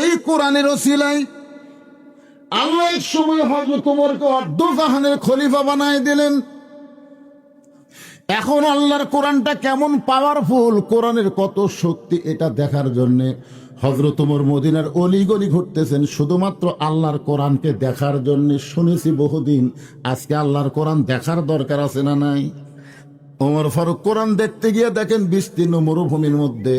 এই কোরআনের ওসিলায় আল্লাহ এক সময় হযরত ওমরকে অর্ধ জাহানের খলিফা বানায় দিলেন। এখন আল্লাহর কোরআনটা কেমন পাওয়ারফুল, কোরআনের কত শক্তি, এটা দেখার জন্য হযরত ওমর মদিনার অলিগলি ঘুরতেছেন শুধুমাত্র আল্লাহর কোরআনকে দেখার জন্য। শুনেছি বহুদিন, আজকে আল্লাহর কোরআন দেখার দরকার আছে না নাই? ওমর ফারুক কোরআন দেখতে গিয়ে দেখেন বিস্তীর্ণ মরুভূমির মধ্যে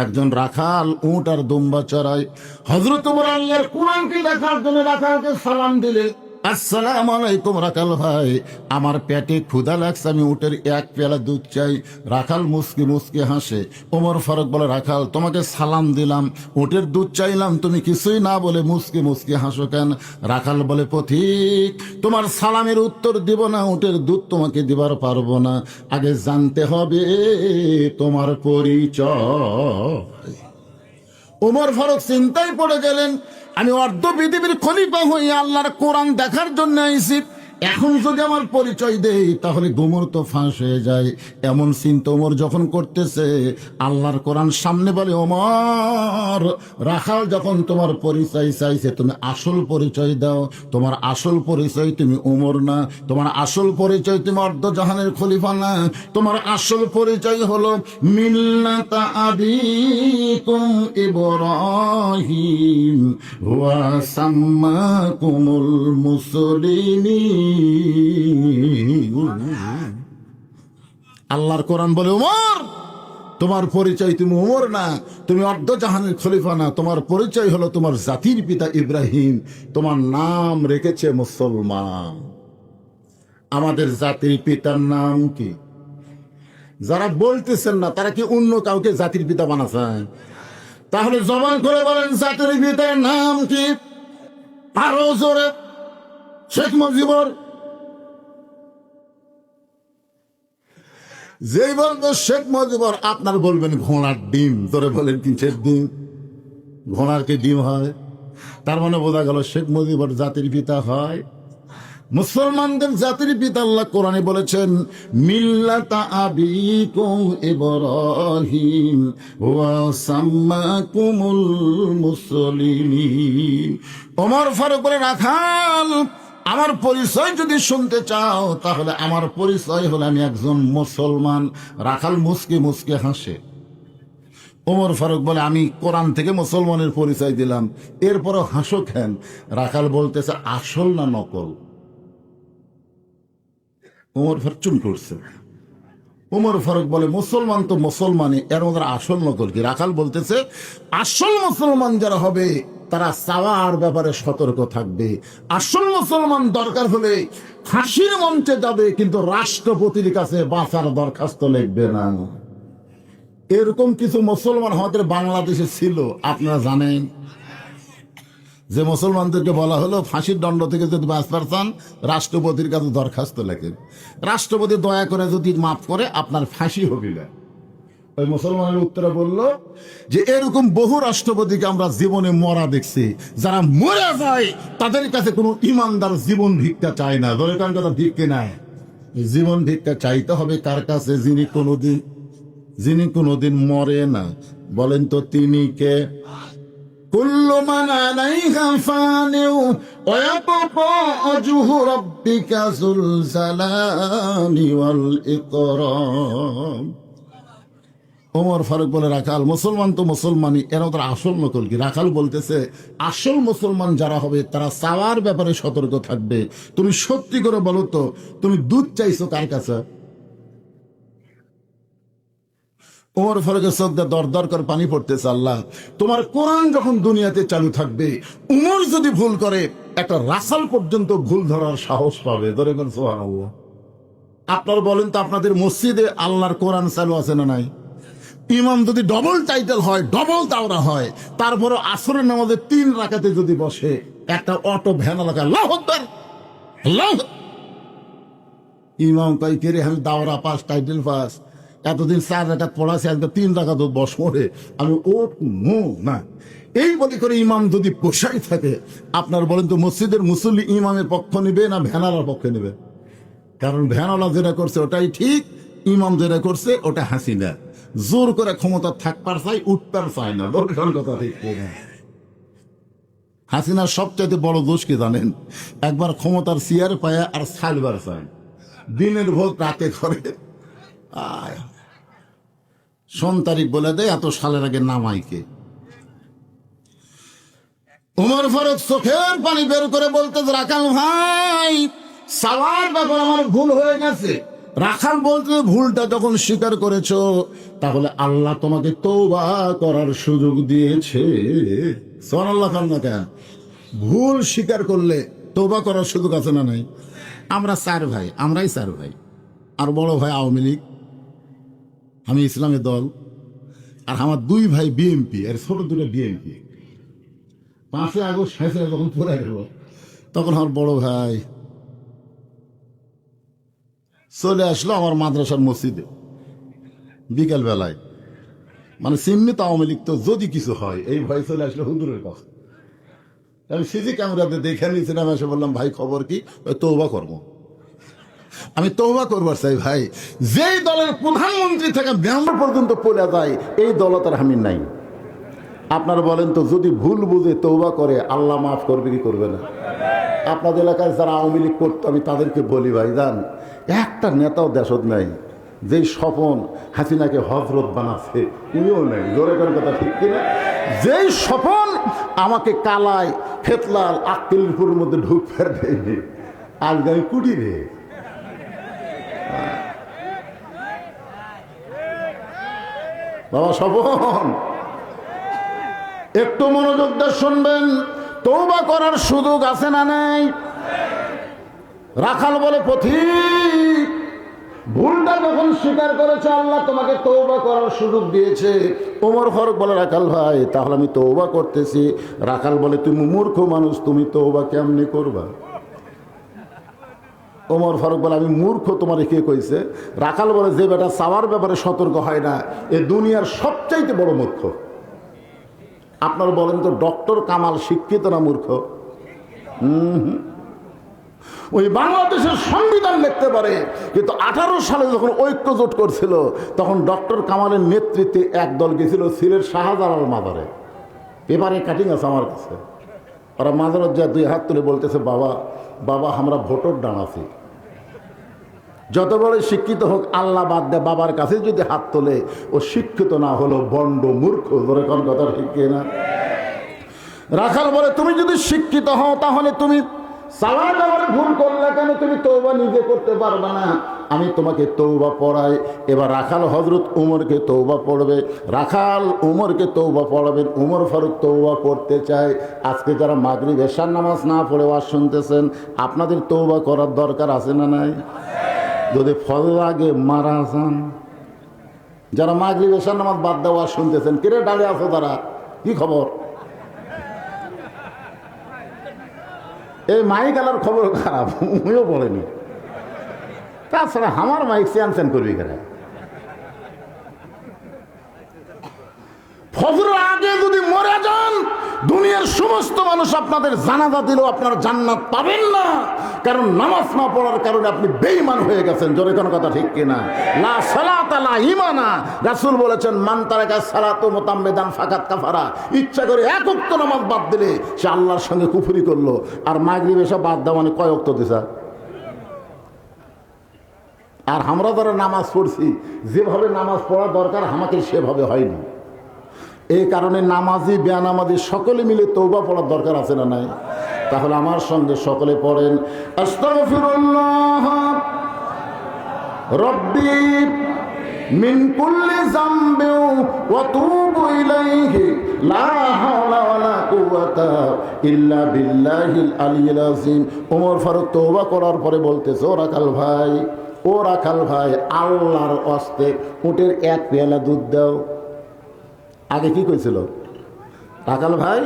একজন রাখাল উট আর দুম্বা চড়ায়। হযরত ওমর আল্লাহর কোরআনকে দেখার জন্য রাখালকে সালাম দিলে, আসসালামু আলাইকুম রাখাল ভাই, আমার পেটে ক্ষুধা লাগছে, আমি উটের এক পেয়ালা দুধ চাই। রাখাল মুস্কি মুস্কি হাসে। ওমর ফারুক বলে, রাখাল তোমাকে সালাম দিলাম, উটের দুধ চাইলাম, তুমি কিছুই না বলে মুস্কি মুস্কি হাসো কেন? রাখাল বলে, পথিক তোমার সালামের উত্তর দিব না, উটের দুধ তোমাকে দিবার পারবো না, আগে জানতে হবে তোমার পরিচয়। ওমর ফারুক চিন্তায় পড়ে গেলেন, আমি অর্ধ পৃথিবীর খলিফা হয়ে আল্লাহর কোরআন দেখার জন্য আইছি, এখন যদি আমার পরিচয় দেই তাহলে গুমর তো ফাঁস হয়ে যায়। এমন চিন্তা ওমর যখন করতেছে, আল্লাহর কোরআন সামনে বলে, ওমর রাখাল যখন তোমার পরিচয় চাইছে, তুমি আসল পরিচয় দাও। তোমার আসল পরিচয় তুমি ওমর না, তোমার আসল পরিচয় তুমি অর্ধ জাহানের খলিফা না, তোমার আসল পরিচয় হলো মিল্লাতা আবিকুম ইব্রাহিম ওয়া সাম্মাকুমুল মুসলিমিন। আল্লাহর কোরআন বলে, ওমর তোমার পরিচয় তুমি ওমর না, তুমি অর্ধ জাহানের খলিফা না, তোমার পরিচয় হলো তোমার জাতির পিতা ইব্রাহিম, তোমার নাম রেখেছে মুসলমান। আমাদের জাতির পিতার নাম কি? যারা বলতেছেন না তারা কি অন্য কাউকে জাতির পিতা বানাচ্ছেন? তাহলে জবান করে বলেন, জাতির পিতার নাম কি? আরো জোরে। শেখ মুজিবর। যেই বলবে শেখ মুজিবর, আপনার বলবেন ঘোড়ার ডিম। তোরে বলেন কিসের ডিম? ঘোড়ার কি ডিম হয়? তার মানে বোঝা গেল শেখ মুজিবর জাতির পিতা হয়। মুসলমানদের জাতির পিতা আল্লাহ কোরআনে বলেছেন, মিল্লাতা আবিকুম ইব্রাহিম ওয়া সাম্মাকুমুল মুসলিমিন। ওমর ফারুক বলে, রাখাল আমার পরিচয় যদি শুনতে চাও তাহলে আমার পরিচয় হলো আমি একজন মুসলমান। রাখাল মুস্কি মুস্কি হাসে। ওমর ফারুক বলে, আমি কোরআন থেকে মুসলমানের পরিচয় দিলাম, এরপরও হাসো কেন? রাখাল বলতেছে, আসল না নকল? ওমর ফারুক চুপ করছে। ওমর ফারুক বলে, মুসলমান তো মুসলমানই, এর মধ্যে আসল নকল কি? রাখাল বলতেছে, আসল মুসলমান যারা হবে তারা চাওয়ার ব্যাপারে সতর্ক থাকবে। আসল মুসলমান দরকার হলে ফাঁসির মঞ্চে যাবে, কিন্তু রাষ্ট্রপতির কাছে বাঁচার দরখাস্ত লিখবে না। এরকম কিছু মুসলমান আমাদের বাংলাদেশে ছিল, আপনারা জানেন, যে মুসলমানদেরকে বলা হলো ফাঁসির দণ্ড থেকে যদি বাঁচতে চান রাষ্ট্রপতির কাছে দরখাস্ত লেখেন, রাষ্ট্রপতি দয়া করে যদি মাফ করে আপনার ফাঁসি হবে না। ওই মুসলমানের উত্তরে বলল যে এরকম বহু রাষ্ট্রপতিকে আমরা জীবনে মরা দেখছি, যারা মরে যায় তাদের কাছে কোনো ইমানদার জীবন ভিক্ষা চায় না। দরকার কথা ভিক্ষে নাই, জীবন ভিক্ষা চাইতে হবে কার কাছে? যিনি কোনোদিন মরে না। বলেন তো তিনি কে? কুল্লু মান আলাইহা ফানিউ ওয়া ইয়াবকা ওয়াজহু রাব্বিকা যুল জালালি ওয়াল ইকরাম। ওমর ফারুক বলে, রাখাল মুসলমান তো মুসলমানই, এরা ওদের আসল নকল কি? রাখাল বলতেছে, আসল মুসলমান যারা হবে তারা চাওয়ার ব্যাপারে সতর্ক থাকবে। তুমি সত্যি করে বলো তো, তুমি দুধ চাইছো কার কাছে? ওমর ফারুকের চোখ দিয়ে দর দর করে পানি পড়তেছে। আল্লাহ, তোমার কোরআন যখন দুনিয়াতে চালু থাকবে, উমর যদি ভুল করে একটা রাসাল পর্যন্ত ভুল ধরার সাহস পাবে। ধরে কোন সুবহানাল্লাহ। আপনারা বলেন তো, আপনাদের মসজিদে আল্লাহর কোরআন চালু আছে না নাই? ইমাম যদি ডবল টাইটেল হয়, ডবল দাওরা হয়, তারপরে আসরের নামাজে 3 রাকাতে যদি বসে, একটা অটো ভ্যান এলাকা আল্লাহু আকবার আল্লাহ, ইমাম কই কে রে, আমি দাওরা পাস, টাইটেল পাস, এতদিন 4 রাকাত পড়াছি, আজকে 3 রাকাত বস করে আমি ও না। এই বলি করে ইমাম যদি পোষাই থাকে, আপনার বলেন তো মসজিদের মুসল্লি ইমামের পক্ষ নেবে না ভ্যানালার পক্ষে নেবে? কারণ ভ্যানালা যেটা করছে ওটাই ঠিক, ইমাম যেটা করছে ওটা হাসিনা। জোর করে ক্ষমতা থাকবার চাই, উঠবার চাই না। দরকার কথা ঠিক। হাসিনার সবচাইতে বড় দোষ কি জানেন? একবার ক্ষমতার চেয়ার পায় আর ছাড়বার চায়, দিনের ভোগ রাতে করে। আয়, তারিখ বলে দেয়, এত সালের আগে নামাইকে। উমর ফারুক চোখের পানি বের করে বলতে, রাখাল ভাই, সাওয়ার ব্যাপার আমার ভুল হয়ে গেছে। রাখাল বলতে, ভুলটা যখন স্বীকার করেছো তাহলে আল্লাহ তোমাকে তওবা করার সুযোগ দিয়েছে। সুবহানাল্লাহ। খান না কেন? ভুল স্বীকার করলে তওবা করার সুযোগ আছে না নাই? আমরা 4 ভাই, আমরাই 4 ভাই। আর বড় ভাই আওয়ামী লীগ, আমি ইসলামী দল, আর আমার 2 ভাই বিএনপি, আর ছোট 2টা বিএনপি। 5 আগস্ট ফেসে যখন পড়ে গেল, তখন আমার বড় ভাই চলে আসলো আমার মাদ্রাসার মসজিদে বিকেল বেলায়। মানে চিমনি তো আওয়ামী লীগ, তো যদি কিছু হয় এই ভয় চলে আসলো হুজুরের কাছে। আমি সিসি ক্যামেরাতে দেখে নিয়েছিলাম, এসে বললাম, ভাই খবর কি? তওবা করবো। আমি তওবা করবার চাই ভাই। যেই দলের প্রধানমন্ত্রী থেকে মেম্বার পর্যন্ত পড়ে যায়, এই দলতার আমি নাই। আপনারা বলেন তো, যদি ভুল বুঝে তওবা করে আল্লাহ মাফ করবে কি করবে না? আপনাদের এলাকায় যারা আওয়ামী লীগ করতো, আমি তাদেরকে বলি, ভাই জান, একটা নেতাও দেশত নাই যেই স্বপন হাসিনাকে হজরত বানাচ্ছে, উনিও নেই। জোরে করে কথা ঠিক কিনা? যেই স্বপন আমাকে কালায় ফেতলাল আক্কেলপুরের মধ্যে ঢুক ফের দেয়নি, আজকে আমি কুটি রে। বাবা স্বপন, একটু মনোযোগ দিয়ে শুনবেন। তওবা করার সুযোগ আছে না নাই? রাখাল বলে, পথিক, ভুলটা যখন স্বীকার করেছে আল্লাহ তোমাকে তওবা করার সুযোগ দিয়েছে। ওমর ফারুক বলে, রাখাল ভাই, তাহলে আমি তওবা করতেছি। রাখাল বলে, তুমি মূর্খ মানুষ, তুমি তওবা কেমনে করবা? ওমর ফারুক বলে, আমি মূর্খ তোমার কে কইছে? রাখাল বলে, যে বেটা চাওয়ার ব্যাপারে সতর্ক হয় না, এ দুনিয়ার সবচাইতে বড় মূর্খ। আপনারা বলেন তো, ডক্টর কামাল শিক্ষিত না মূর্খ? ওই বাংলাদেশের সংবিধান লিখতে পারে, কিন্তু 18 সালে যখন ঐক্যজোট করছিল, তখন ডক্টর কামালের নেতৃত্বে এক দল গেছিল সিলেট শাহজালাল মাজারে। পেপারে কাটিং আছে আমার কাছে। ওরা মাজারত যা 2 হাত তুলে বলতেছে, বাবা বাবা, আমরা ভোটর ডান আছি। যত বড় শিক্ষিত হোক, আল্লাহ বাদ দেয়, বাবার কাছে যদি হাত তোলে, ও শিক্ষিত না হলো বন্ড মূর্খ। ধরে কোন কথা ঠিক না? রাখাল বলে, তুমি যদি শিক্ষিত হও তাহলে তুমি সালাত আমার ভুল করলে কেন? তুমি তওবা নিজে করতে পারবে না, আমি তোমাকে তওবা পড়াই। এবার রাখাল হযরত উমরকে তওবা পড়বে। রাখাল উমরকে তওবা পড়াবেন। উমর ফারুক তওবা পড়তে চায়। আজকে যারা মাগরিব এশার নামাজ না পড়ে ওয়াজ শুনতেছেন, আপনাদের তওবা করার দরকার আছে না নাই? যদি ফজর আগে মারা যান, যারা মাগরিব এশার নামাজ বাদ দিয়ে ওয়াজ শুনতেছেন, কিরে দাঁড়িয়ে আছো তারা, কি খবর? এই মাইক আলার খবর খারাপ, উমিও বলেনি। তাছাড়া আমার মাইক চ্যান করবি কেন? ফজরের আগে যদি মরে যান, দুনিয়ার সমস্ত মানুষ আপনাদের জানাজা দিলেও আপনার জান্নাত পাবেন না, কারণ নামাজ না পড়ার কারণে আপনি বেঈমান হয়ে গেছেন। জোরে কোনো কথা ঠিক কিনা? লা সালাতা লা ঈমানা। রাসূল বলেছেন, মান তারাকা সালাতু মুতাম্মিদান ফাকাত কাফারা। ইচ্ছা করে এক ওয়াক্ত নামাজ বাদ দিলে সে আল্লাহর সঙ্গে কুফরি করলো। আর মাগরিব এসা বাদ দেওয়া মানে কয় ওয়াক্ত দিছা? আর আমরা যারা নামাজ পড়ছি, যেভাবে নামাজ পড়া দরকার আমাকে সেভাবে হয়নি। এই কারণে নামাজি বেনামাজি সকলে মিলে তওবা পড়ার দরকার আছে না নাই? তাহলে আমার সঙ্গে সকলে পড়েন, আস্তাগফিরুল্লাহ রব্বি মিন কুল্লি যামবি ওয়া তুবু ইলাইহি লা হাওলা ওয়ালা কুওয়াতা ইল্লা বিল্লাহিল আলিয়্যিল আযীম। ওমর ফারুক তওবা করার পরে বলতেছে, ও রাখাল ভাই, ও রাখাল ভাই, আল্লাহর ওয়াস্তে উটের 1 পেয়ালা দুধ দাও। আগে কি কইছিল? রাখাল ভাই,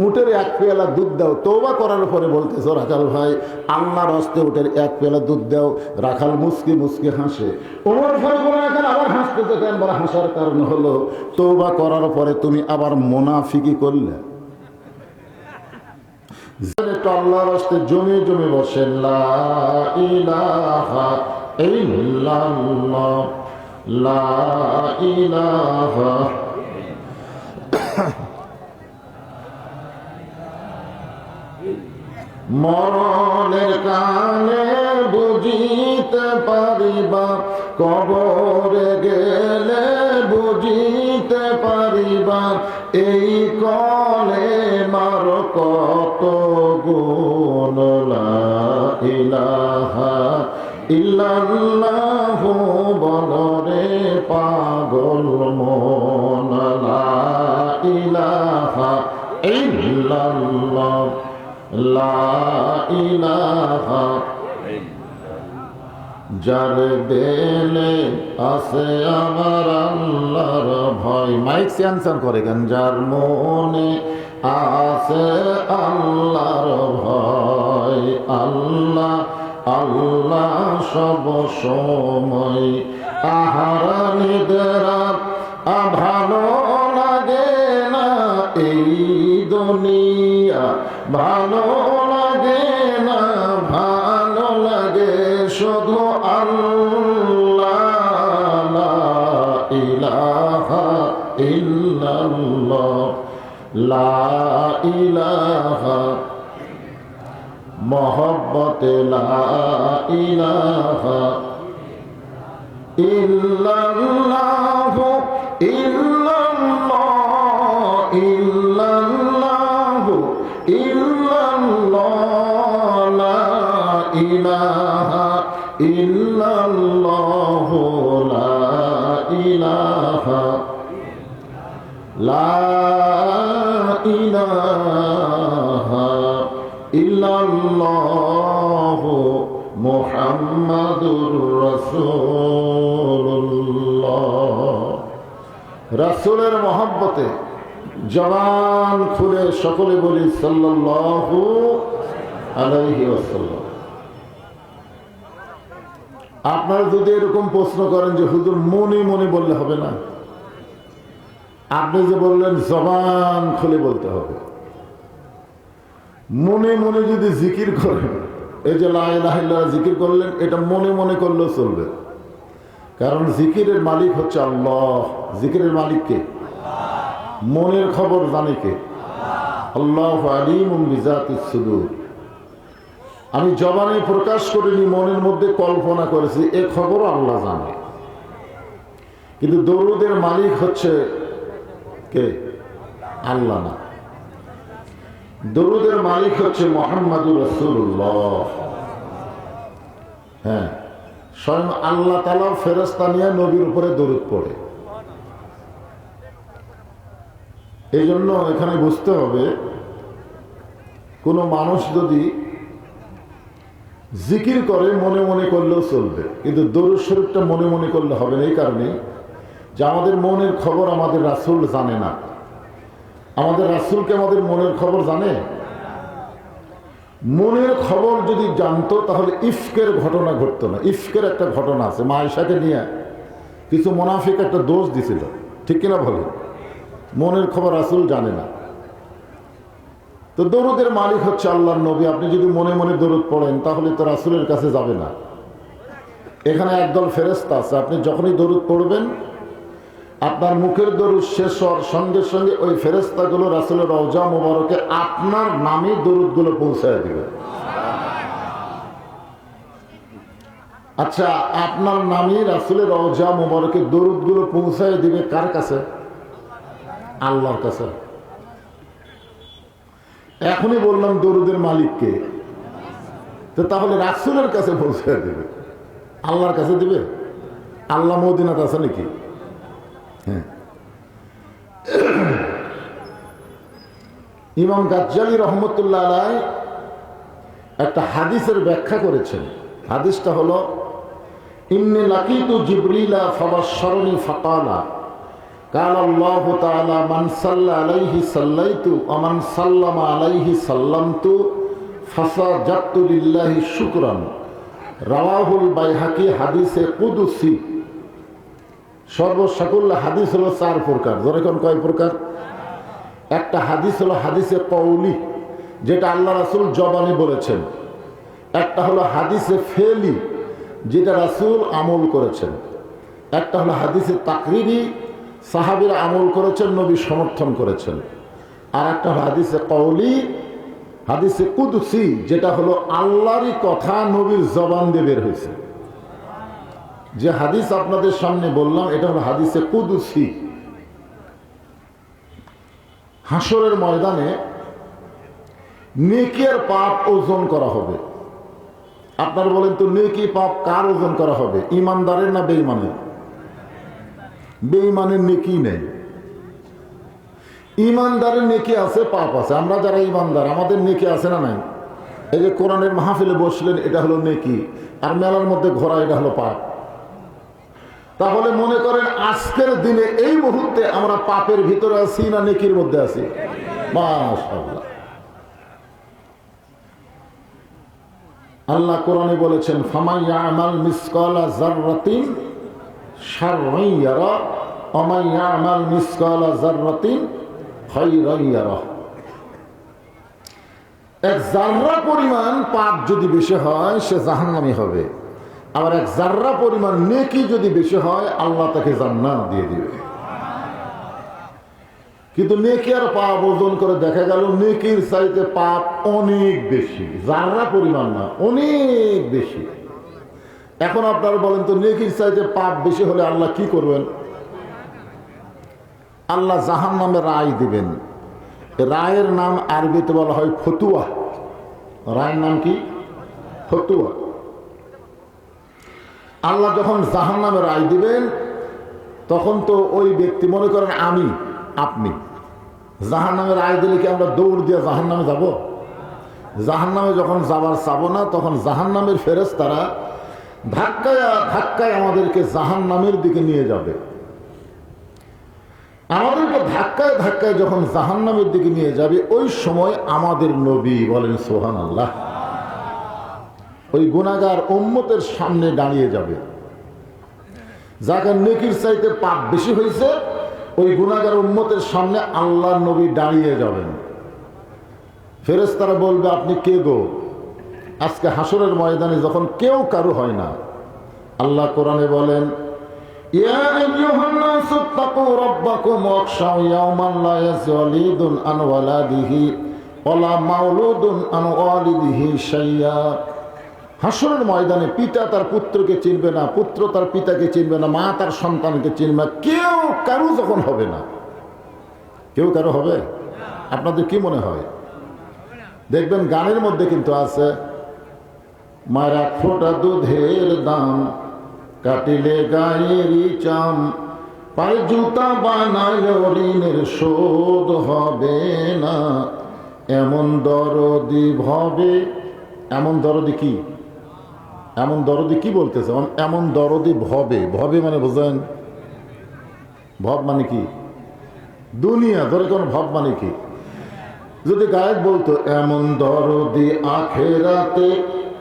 উটের 1 পেয়ালা দুধ দাও। তওবা করার পরে বলতেছ, রাখাল ভাই, আল্লাহর হস্তে উটের 1 পেয়ালা দুধ দাও। রাখাল মুসকি মুসকি হাসে। ওমর ফারুক রাখাল আবার হাসতেছে কেন? বড় হাসার কারণ হলো, তওবা করার পরে তুমি আবার মুনাফিকি করলে। আল্লাহর হস্তে জমে জমে বসেন, লা ইলাহা ইল্লাল্লাহ, লা ইলাহা মরণের কালে বুঝিতে পারিবা, কবরে গেলে বুঝিতে পারিবা, এই কলে মার কত গুণ। লা ইলাহা ইল্লাল্লাহু বলরে পাগল মন। লা ইলাহা ইল্লাল্লাহ, লা ইলাহা। যার দিলে আছে আমার আল্লাহর ভয়, মাইক স্যানসান করে কেন? যার মনে আছে আল্লাহর ভয়, আল্লাহ আল্লাহ সব সময়। আহারা নিদ্রা ভালো লাগে না এই দুনিয়া, ভালো লাগে না, ভালো লাগে শুধু আল্লাহ। লা ইলাহা ইল্লাল্লাহ, লা ইলাহা মোহব্বতে, লা ইলাহা ইল্লাল্লাহ, ইল্লাল্লাহ, ইল্লাল্লাহ, ইল্লাল্লাহ, লা ইলাহা ইল্লাল্লাহ, লা ইলাহা, লা ইলাহা ইল্লাল্লাহ মুহাম্মাদুর রাসূলুল্লাহ। রাসূলের মহব্বতে জবান খুলে সকলে বলি সাল্লাল্লাহু আলাইহি ওয়াসাল্লাম। আপনারা যদি এরকম প্রশ্ন করেন যে হুজুর মনে মনে বললে হবে না, আপনি যে বললেন জবান খুলে বলতে হবে। মনে মনে যদি জিকির করেন, এই যে লা ইলাহা ইল্লাল্লাহ জিকির করলেন, এটা মনে মনে করলেও চলবে, কারণ জিকিরের মালিক হচ্ছে আল্লাহ। জিকিরের মালিক কে? মনের খবর জানে কে? আল্লাহু আলিমুম বিযাতিস সুদূর। আমি জবানে প্রকাশ করিনি, মনের মধ্যে কল্পনা করেছি, এ খবরও আল্লাহ জানে। কিন্তু দরুদের মালিক হচ্ছে কে? আল্লাহ না, দরুদের মালিক হচ্ছে মুহাম্মাদুর রাসূলুল্লাহ। হ্যাঁ, স্বয়ং আল্লাহ তাআলা ফেরেশতা নিয়ে নবীর উপরে দরুদ পড়ে। এই জন্য এখানে বুঝতে হবে, কোন মানুষ যদি জিকির করে মনে মনে করলেও চলবে, কিন্তু দরুদ শরীফটা মনে মনে করলে হবে না। এই কারণে যে আমাদের মনের খবর আমাদের রাসূল জানে না। আমাদের রাসূলকে আমাদের মনের খবর জানে? মনের খবর যদি জানতো তাহলে ইফকের ঘটনা ঘটতো না। ইফকের একটা ঘটনা আছে, মা আয়েশাকে নিয়ে কিছু মুনাফিক একটা দোষ দিছিল, ঠিক কিনা বলে? মনের খবর রাসূল জানে না। তো দরুদের মালিক হচ্ছে আল্লাহর নবী। আপনি যদি মনে মনে দরুদ পড়েন তাহলে তো রাসূলের কাছে যাবে না। এখানে একদল ফেরেশতা আছে, আপনি যখনই দরুদ পড়বেন আপনার মুখের দরুদ শেষ হওয়ার সঙ্গে সঙ্গে ওই ফেরেশতাগুলো রাসূলের রওজা মুবারকে আপনার নামে দরুদগুলো পৌঁছায় দিবে। আচ্ছা, আপনার নামে রাসূলের রওজা মুবারকে দরুদগুলো পৌঁছায় দিবে কার কাছে? আল্লাহর কাছে। এখনই বললাম দরুদের মালিককে, তো তাহলে রাসূলের কাছে পৌঁছায় দিবে, আল্লাহর কাছে দিবে? আল্লাহ মদিনাতে আছে নাকি? হ্যাঁ। ইমাম গাজ্জালী রহমতুল্লাহ আলাইহি একটা হাদিসের ব্যাখ্যা করেছেন। হাদিসটা হলো, ইন্নী লাকিতু জিবরিলা ফাবাশশারানি ফাকালা কাল আল্লাহু তাআলা মান সাল্লা আলাইহি সাল্লাইতু ওয়া মান সাল্লামা আলাইহি সাল্লামতু ফাসাজাদতু লিল্লাহি শুকরান। রাওয়াহুল বাইহাকি। হাদিসে কুদসি। সর্বসকল হাদিস হলো 4 প্রকার। যেরকম কয় প্রকার? একটা হাদিস হলো হাদিসে কওলি, যেটা আল্লাহ রাসূল জবানে বলেছেন। একটা হলো হাদিসে ফেলি, যেটা রাসূল আমল করেছেন। একটা হলো হাদিসে তাকরিরি, সাহাবীরা আমল করেছেন, নবী সমর্থন করেছেন। আর একটা হাদিসে কওলি, হাদিসে কুদসি, যেটা হলো আল্লাহরই কথা নবীর জবান দিয়ে বের হয়েছে। যে হাদিস আপনাদের সামনে বললাম এটা হলো হাদিসে কুদসি। হাসরের ময়দানে নেকি আর পাপ ওজন করা হবে। আপনারা বলেন তো নেকি পাপ কার ওজন করা হবে, ইমানদারের না বেঈমানের? বেঈমানের নেকি নেই, ইমানদারের নেকি আছে, পাপ আছে। আমরা যারা ইমানদার আমাদের নেকি আছে না নাই? এই যে কোরআনের মাহফিলে বসলেন এটা হলো নেকি, আর মেলার মধ্যে ঘোরা এটা হলো পাপ। তাহলে মনে করেন আজকের দিনে এই মুহূর্তে আমরা পাপের ভিতরে আছি না নেকির মধ্যে আছি? মাশাআল্লাহ। আল্লাহ কোরআনে বলেছেন ফামান ইয়ামাল মিসকালা যাররাতিন শাররান ইয়ারা ওয়া মান ইয়ামাল মিসকালা যাররাতিন খায়রান ইয়ারা। এক জাররা পরিমাণ পাপ যদি বেশি হয় সে জাহান্নামী হবে, আবার এক জাররা পরিমাণ নেকি যদি বেশি হয় আল্লাহ তাকে জান্নাত দিয়ে দিবে। কিন্তু নেকি আর পাপ ওজন করে দেখা গেল নেকির চাইতে পাপ অনেক বেশি, জাররা পরিমাণ না, অনেক বেশি। এখন আপনারা বলেন তো নেকির চাইতে পাপ বেশি হলে আল্লাহ কি করবেন? আল্লাহ জাহান্নামে রায় দিবেন। রায়ের নাম আরবিতে বলা হয় ফতুয়া। রায়ের নাম কি? ফতুয়া। আল্লাহ যখন জাহান্নামে রায় দিবেন তখন তো ওই ব্যক্তি, মনে করেন আমি আপনি, জাহান্নামে রায় দিলে কি আমরা দৌড় দিয়ে জাহান্নামে যাব? জাহান্নামে যখন যাবার চাবো না তখন জাহান্নামের ফেরেশতারা ধাক্কায় ধাক্কায় আমাদেরকে জাহান্নামের দিকে নিয়ে যাবে। আমাদেরকে ধাক্কায় ধাক্কায় যখন জাহান্নামের দিকে নিয়ে যাবে ওই সময় আমাদের নবী বলেন সুবহানাল্লাহ, ওই গুনাহগার উম্মতের সামনে দাঁড়িয়ে যাবে। যাকে নেকির চাইতে পাপ বেশি হয়েছে ওই গুনাহগার উম্মতের সামনে আল্লাহর নবী দাঁড়িয়ে যাবেন। ফেরেশতারা বলবে আপনি কে গো? আজকে হাসরের ময়দানে যখন কেউ কারো হয় না, আল্লাহ কোরআনে বলেন ইয়া আইয়ুহান নাসু তাকু রাব্বাকুম ওয়াখশাউ ইয়াওমান লা ইয়াজলিদুন আন ওয়ালাদিহি ওয়ালা মাউলুদুন আন ওয়ালিদিহি শাইয়া। হাসরের ময়দানে পিতা তার পুত্রকে চিনবে না, পুত্র তার পিতাকে চিনবে না, মা তার সন্তানকে চিনবে না, কেউ কারো যখন হবে না। কেউ কারো হবে? আপনাদের কি মনে হয়? দেখবেন গানের মধ্যে কিন্তু আছে মায়ের এক ফোঁটা দুধের দাম কাটিলে গায়েরই চাম, পায়ে জুতা বানাইলে ঋণের শোধ হবে না, এমন দরদি ভবে। এমন দরদি কি? এমন দরদি কি বলতেছে? এমন দরদি ভবে। ভবে মানে বোঝেন? ভব মানে কি? দুনিয়া। ধরে কোন ভব মানে কি? যদি গায়ক বলতো এমন দরদি আখেরাতে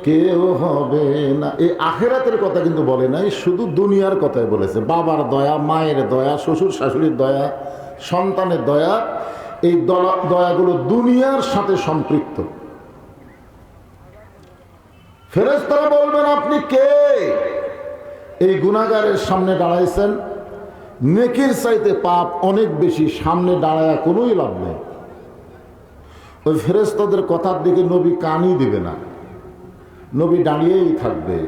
কেউ হবে না, এই আখেরাতের কথা কিন্তু বলে নাই, শুধু দুনিয়ার কথাই বলেছে। বাবার দয়া, মায়ের দয়া, শ্বশুর শাশুড়ির দয়া, সন্তানের দয়া, এই দয়াগুলো দুনিয়ার সাথে সম্পৃক্ত। ফেরেশতারা বলবেন আপনি কে? এই গুনাহগারের সামনে দাঁড়াইছেন, নেকির চাইতে পাপ অনেক বেশি, সামনে দাঁড়ায় কোনোই লাভ নেই। ওই ফেরেশতাদের কথার দিকে নবী কানই দিবে না, নবী দাঁড়িয়েই থাকবে।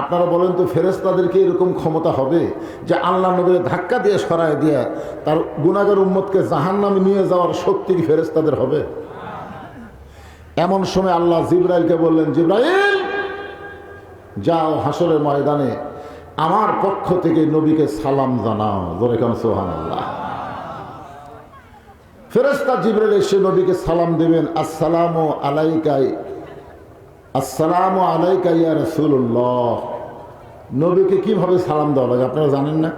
আপনারা বলেন তো ফেরেশতাদেরকে এরকম ক্ষমতা হবে যে আল্লাহ নবীর ধাক্কা দিয়ে সরায় দিয়ে তার গুনাহগার উম্মতকে জাহান্নামে নিয়ে যাওয়ার শক্তি কি ফেরেশতাদের হবে? এমন সময় আল্লাহ জিবরাইলকে বললেন, জিবরাইল যাও হাসরের ময়দানে আমার পক্ষ থেকে নবীকে সালাম জানাও। জোরে কেন সুবহানাল্লাহ। ফেরেশতা জিবরাইল এসে নবীকে সালাম দেবেন, আসসালামু আলাইকা, আসসালামু আলাইকা ইয়া রাসূলুল্লাহ। নবীকে কিভাবে সালাম দেওয়া লাগে আপনারা জানেন না?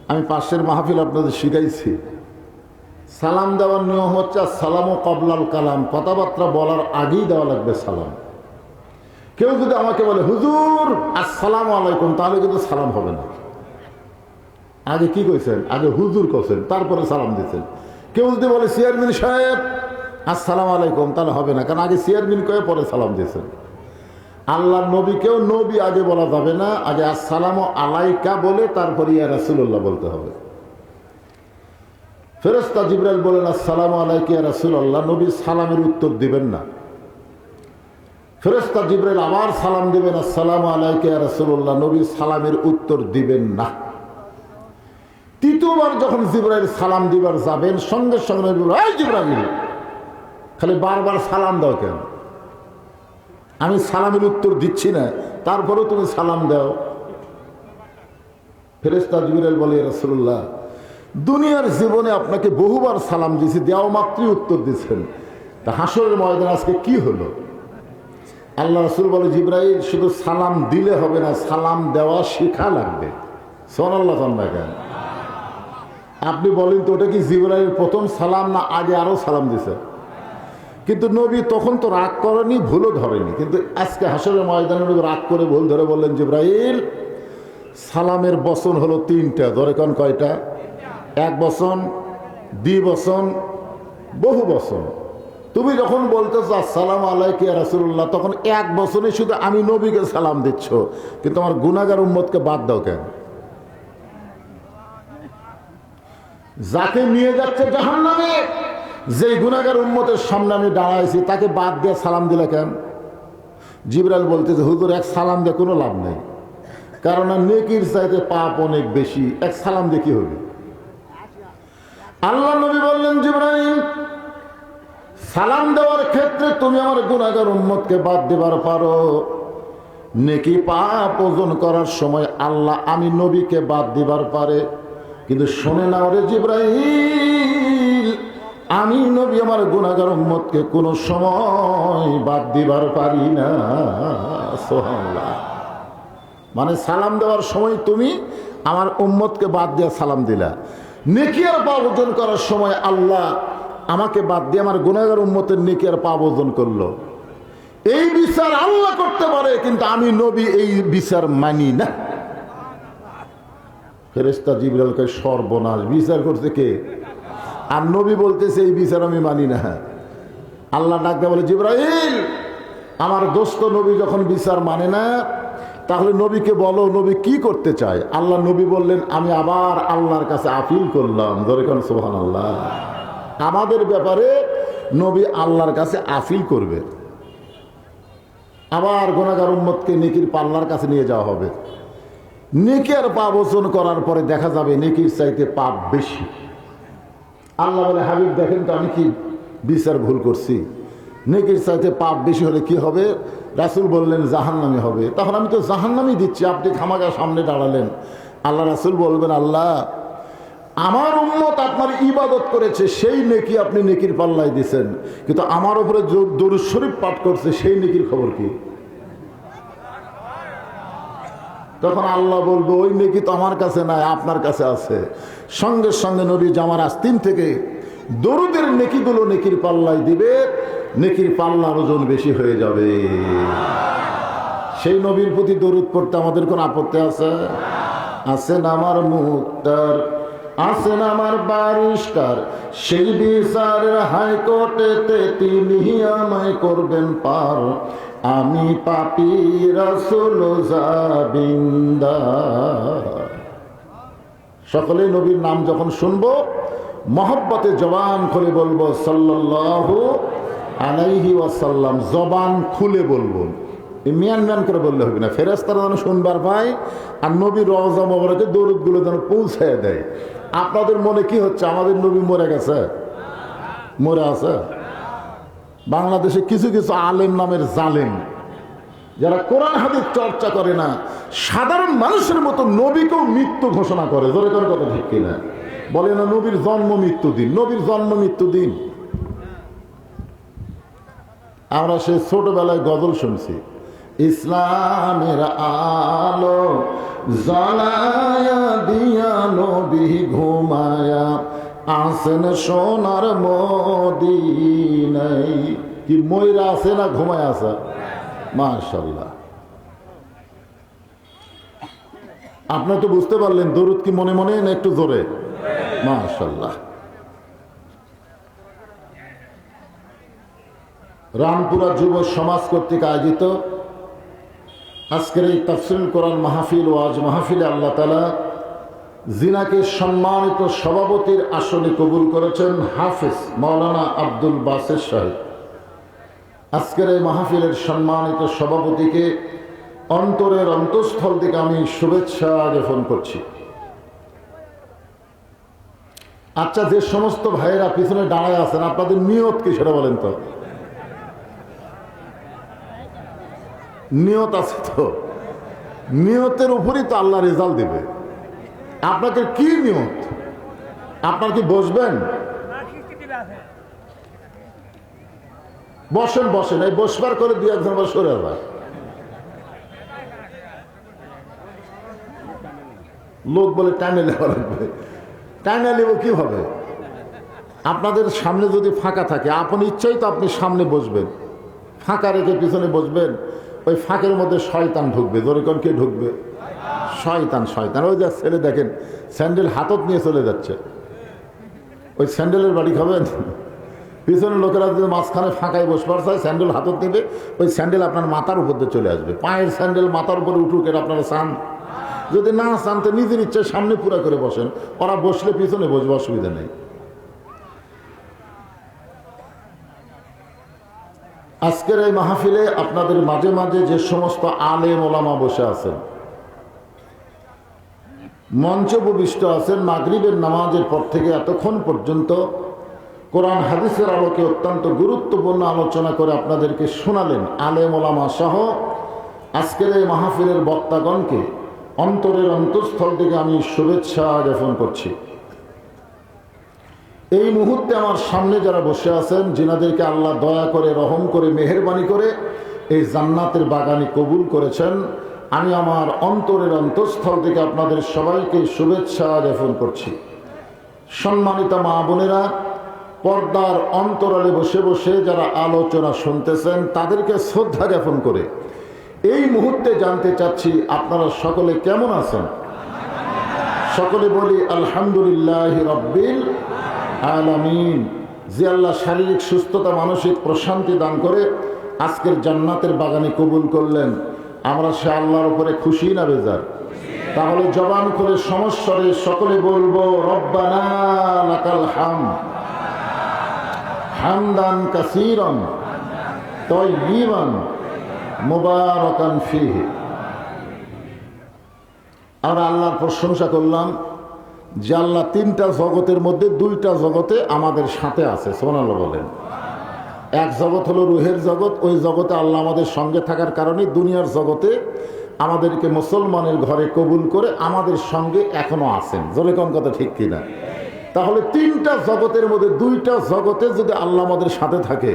আমি পাশের মাহফিল আপনাদের শিখাইছি। সালাম দেওয়ার নিয়ম হচ্ছে আসসালামু ক্বাবলাল কালাম, কথাবার্তা বলার আগেই দেওয়া লাগবে সালাম। কেউ যদি আমাকে বলে হুজুর আসসালামু আলাইকুম, তাহলে কিন্তু সালাম হবে না। আগে কি কইছেন? আগে হুজুর কইছেন, তারপরে সালাম দিয়েছেন। কেউ যদি বলে চেয়ারম্যান সাহেব আসসালামু আলাইকুম, তাহলে হবে না, কারণ আগে চেয়ারম্যান কয়ে পরে সালাম দিয়েছেন। আল্লাহ নবীকেও নবী আগে বলা যাবে না, আগে আসসালামু আলাইকা বলে তারপরে ইয়া রাসূলুল্লাহ বলতে হবে। ফেরেশতা জিবরাইল বলেন, আসসালামু আলাইকা ইয়া রাসূলুল্লাহ। নবী সালামের উত্তর দিবেন না। ফেরেশতা জিবরাইল আবার সালাম দিবেন, আসসালামু আলাইকা ইয়া রাসূলুল্লাহ। নবী সালামের উত্তর দিবেন না। তৃতীয়বার যখন জিবরাইল সালাম দিবার যাবেন, সঙ্গে সঙ্গে নবী বলেন, এই জিবরাইল, খালি বারবার সালাম দাও কেন? আমি সালামের উত্তর দিচ্ছি না, তারপরেও তুমি সালাম দাও। ফেরেশতা জিবরাইল বলে, ইয়া রাসূলুল্লাহ, দুনিয়ার জীবনে আপনাকে বহুবার সালাম দিয়েছি, দেওয়া মাত্রই উত্তর দিচ্ছেন, তা হাসরের ময়দানে আজকে কি হলো? আল্লাহ রাসূল বলে, জিবরাইল, শুধু সালাম দিলে হবে না, সালাম দেওয়া শেখা লাগবে। সুবহানাল্লাহ। আপনি বলেন তো, ওটা কি জিবরাইলের প্রথম সালাম না আগে আরো সালাম দিছে? কিন্তু নবী তখন তো রাগ করেনি, ভুলও ধরেনি। কিন্তু আজকে হাসরের ময়দানে নবী রাগ করে ভুল ধরে বললেন, জিবরাইল, সালামের বচন হলো তিনটা। ধরে কোন কয়টা? এক বচন, দ্বিবচন, বহু বচন। তুমি যখন বলতেছো আসসালামু আলাইকা ইয়া রাসূলুল্লাহ, তখন এক বচনে শুধু আমি নবীকে সালাম দিচ্ছ, কিন্তু আমার গুনাহগার উম্মতকে বাদ দাও কেন? যাকে নিয়ে যাচ্ছে জাহান্নামে, যে গুনাহগার উম্মতের সামনে আমি দাঁড়াইছি, তাকে বাদ দিয়ে সালাম দিলে কেন? জিবরাইল বলতেছে, হুজুর, এক সালাম দিয়ে কোনো লাভ নেই, কারণ নেকির চাইতে পাপ অনেক বেশি, এক সালাম দিয়ে কি হবে? আল্লাহ নবী বললেন, জিবরাইল, সালাম দেওয়ার ক্ষেত্রে তুমি আমার গুনাহগার উম্মতকে বাদ দিবার পারো, নেকি পাপ ওজন করার সময় আল্লাহ আমি নবীকে বাদ দিবার পারে। কিন্তু শোনে না ওরে জিবরাইল, আমি নবী আমার গুনাহগার উম্মতকে কোনো সময় বাদ দিবার পারি না। সুবহানাল্লাহ। মানে সালাম দেওয়ার সময় তুমি আমার উম্মতকে বাদ দিয়ে সালাম দিলা, নেকি আর পাপ ওজন করার সময় আল্লাহ আমাকে বাদ দিয়ে আমার গুনাহগার উম্মতের নেকি আর পাপ ওজন করলো। এই বিচার আল্লাহ করতে পারে, কিন্তু আমি নবী এই বিচার মানি না। ফেরেশতা জিবরাইলকে সর্বনাশ, বিচার করছে কে? আর নবী বলতেছে এই বিচার আমি মানি না। আল্লাহ ডাকতে বলে, জিবরাইল, আমার দোস্ত নবী যখন বিচার মানে না, তাহলে নবীকে বলো নবী কি করতে চায়। আল্লাহ নবী বললেন, আমি আবার আল্লাহর কাছে আপিল করলাম। ধরে কোন সুবহানাল্লাহ। আমাদের ব্যাপারে নবী আল্লাহর কাছে আপিল করবে, আবার গুনাহগার উম্মতকে নেকির পাল্লার কাছে নিয়ে যাওয়া হবে। নেকি আর পাপ ওজন করার পরে দেখা যাবে নেকির চাইতে পাপ বেশি। আল্লাহ বলে, হাবিব, দেখেন তো আমি কি বিচার ভুল করছি? নেকির চাইতে পাপ বেশি হলে কি হবে? রাসূল বললেন, জাহান্নামী হবে। তখন আমি তো জাহান্নামী দিচ্ছি, আপনি খামাখা সামনে দাঁড়ালেন। আল্লাহ রাসূল বলবেন, আল্লাহ, আমার উম্মত আপনার ইবাদত করেছে, সেই নেকি আপনি নেকির পাল্লায় দিয়েছেন, কিন্তু আমার উপরে দরুদ শরীফ পাঠ করছে, সেই নেকির খবর কি? তখন আল্লাহ বলবো, ওই নেকি তো আমার কাছে নাই, আপনার কাছে আছে। সঙ্গে সঙ্গে নবী জামার আস্তিন থেকে দরুদের নেকিগুলো নেকির পাল্লায় দিবে, নেকির পাল্লার ওজন বেশি হয়ে যাবে। সেই নবীর প্রতি দরুদ পড়তে আমাদের কোন আপত্তি আছে? আছেন আমার মুক্তার, আছেন আমার বারিস্টার, সেই বিচারের হাইকোর্টেতে তিনি আমায় করবেন পার। আমি পাপী রাসূল জাবিন্দার। সকলে নবীর নাম যখন শুনবো, মহব্বতে জবান খুলে বলবো সাল্লাল্লাহু আলাইহি ওয়াসাল্লাম। জবান খুলে বলবো, মিয়ান মিয়ান করে বললে হবে না। ফেরেশতারা যেন শুনবার পায়, আর নবীর রওজা মোবারকে দরুদগুলো যেন পৌঁছায় দেয়। আপনাদের মনে কি হচ্ছে, আমাদের নবী মরে গেছে? মরে আছে? বাংলাদেশে কিছু কিছু আলেম নামের জালেম, যারা কোরআন হাদিস চর্চা করে না, সাধারণ মানুষের মতো নবীকেও মৃত্যু ঘোষণা করে। জোরে করে কথা ঠিক কিনা? বলে না নবীর জন্ম মৃত্যু দিন, নবীর জন্ম মৃত্যু দিন। আমরা সে ছোটবেলায় গজল শুনছি, ইসলামের আলো জ্বালায়া দিয়া নবী ঘুমায়া আসেন সোনার মদিনায়। কি ময়রা আছে না ঘুমায় আছে? মাশাআল্লাহ। আপনারা তো বুঝতে পারলেন দরুদ কি মনে মনে না একটু জোরে? মাশাআল্লাহ। রামপুরা যুব সমাজ কর্তৃক আয়োজিত আজকের এই তাফসীরুল কোরআন মাহফিল ওয়াজ মাহফিলে আল্লাহ তাআলা জিনাকে সম্মানিত সভাপতির আসনে কবুল করেছেন হাফেজ মাওলানা আব্দুল বাসের সাহেব। আজকের এই মাহফিলের সম্মানিত সভাপতিকে অন্তরের অন্তঃস্থল থেকে আমি শুভেচ্ছা জ্ঞাপন করছি। আচ্ছা, যে সমস্ত ভাইয়েরা পিছনে দাঁড়ায় আছেন, আপনাদের নিয়ত কি সেটা বলেন তো? নিয়ত আছে তো? নিয়তের উপরই তো আল্লাহ রেজাল্ট দেবে। আপনাদের কি নিয়ত? আপনার কি বসবেন? বসেন বসেন, এই বসবার করে দুই একজন সরে যাবে। লোক বলে টাইমে নেওয়া লাগবে। টাইমে নেব কি হবে? আপনাদের সামনে যদি ফাঁকা থাকে, আপনি ইচ্ছাই তো আপনি সামনে বসবেন, ফাঁকা রেখে পিছনে বসবেন। ওই ফাঁকের মধ্যে শয়তান ঢুকবে। ধরে কোন কে ঢুকবে? শয়তান। শয়তান ওই যা ছেলে দেখেন স্যান্ডেল হাতত নিয়ে চলে যাচ্ছে, ওই স্যান্ডেলের বাড়ি খাবেন? পিছনে লোকেরা যদি মাঝখানে ফাঁকায় বসবার চায়, স্যান্ডেল হাতত নেবে, ওই স্যান্ডেল আপনার মাথার উপর দিয়ে চলে আসবে। পায়ের স্যান্ডেল মাথার উপরে উঠুক, এটা আপনারা চান? যদি না চান তো নিজের ইচ্ছায় সামনে পুরা করে বসেন, ওরা বসলে পিছনে বসবে, অসুবিধা নেই। আজকের এই মাহফিলে আপনাদের মাঝে মাঝে যে সমস্ত আলেম ওলামা বসে আছেন, মঞ্চে উপবিষ্ট আছেন, মাগরিবের নামাজের পর থেকে এতক্ষণ পর্যন্ত কোরআন হাদিসের আলোকে অত্যন্ত গুরুত্বপূর্ণ আলোচনা করে আপনাদেরকে শোনালেন আলেম ওলামা সহ আজকের এই মাহফিলের বক্তাগণকে অন্তরের অন্তঃস্থল থেকে আমি শুভেচ্ছা জ্ঞাপন করছি। এই মুহূর্তে আমার সামনে যারা বসে আছেন, যিনাদেরকে আল্লাহ দয়া করে, রহম করে, মেহেরবানি করে এই জান্নাতের বাগানে কবুল করেছেন, আমি আমার অন্তরের অন্তঃস্থল থেকে আপনাদের সবাইকে শুভেচ্ছা জ্ঞাপন করছি। সম্মানিত মা বোনেরা, পর্দার অন্তরালে বসে বসে যারা আলোচনা শুনতেছেন, তাদেরকে শ্রদ্ধা জ্ঞাপন করে এই মুহূর্তে জানতে চাচ্ছি আপনারা সকলে কেমন আছেন? সকলে বলি আলহামদুলিল্লাহ রাব্বিল আলামিন। যে আল্লাহ শারীরিক সুস্থতা, মানসিক প্রশান্তি দান করে আজকের জান্নাতের বাগানে কবুল করলেন, আমরা সে আল্লাহর উপরে খুশি না বেজার? তাহলে জবান করে সমস্বরে সকলে বলবো রব্বানা লাকাল হামদ হামদান কাসীরান তাইয়িবান মুবারাকান ফীহি। আমরা আল্লাহর প্রশংসা করলাম যে আল্লাহ তিনটা জগতের মধ্যে দুইটা জগতে আমাদের সাথে আছে। সুবহানাল্লাহ বলেন। এক জগৎ হলো রুহের জগৎ, ওই জগতে আল্লাহ আমাদের সঙ্গে থাকার কারণে দুনিয়ার জগতে আমাদেরকে মুসলমানের ঘরে কবুল করে আমাদের সঙ্গে এখনো আছেন। জোরে কোন কথা, ঠিক কিনা? তাহলে তিনটা জগতের মধ্যে দুইটা জগতে যদি আল্লাহ আমাদের সাথে থাকে,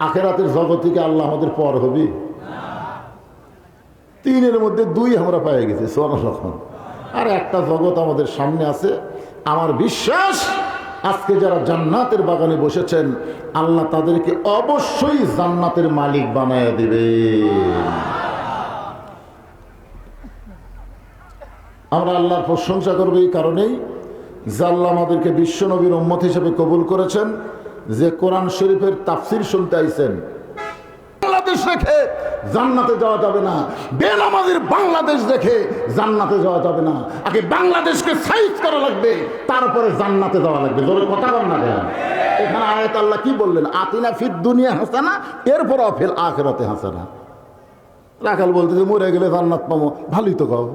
আখেরাতের জগৎ থেকে আল্লাহ আমাদের পর হবে? তিনের মধ্যে দুই আমরা পেয়ে গেছি। সুবহানাল্লাহ। আর একটা জগৎ আমাদের সামনে আছে। আমার বিশ্বাস আজকে যারা জান্নাতের বাগানে বসেছেন, আল্লাহ তাদেরকে অবশ্যই জান্নাতের মালিক বানায় দিবে। আমরা আল্লাহর প্রশংসা করবো এই কারণেই যে আল্লাহ আমাদেরকে বিশ্ব নবীর উম্মত হিসেবে কবুল করেছেন, যে কোরআন শরীফের তাফসীর শুনতে আইছেন। বাংলাদেশ রেখে জান্নাতে যাওয়া যাবে না, বেনামাজির বাংলাদেশ দেখে জান্নাতে যাওয়া যাবে না। আগে বাংলাদেশকে সাইজ করা লাগবে, তারপরে জান্নাতে যাওয়া লাগবে। জোরে কথা বল না কেন? এখানে আয়াত আল্লাহ কি বললেন? আতিনা ফিদ দুনিয়া হাসানা, এরপর ফিল আখিরাতে হাসানা। রাখাল বলতে যে মরে গেলে জান্নাত পাবো, ভালোই তো কও।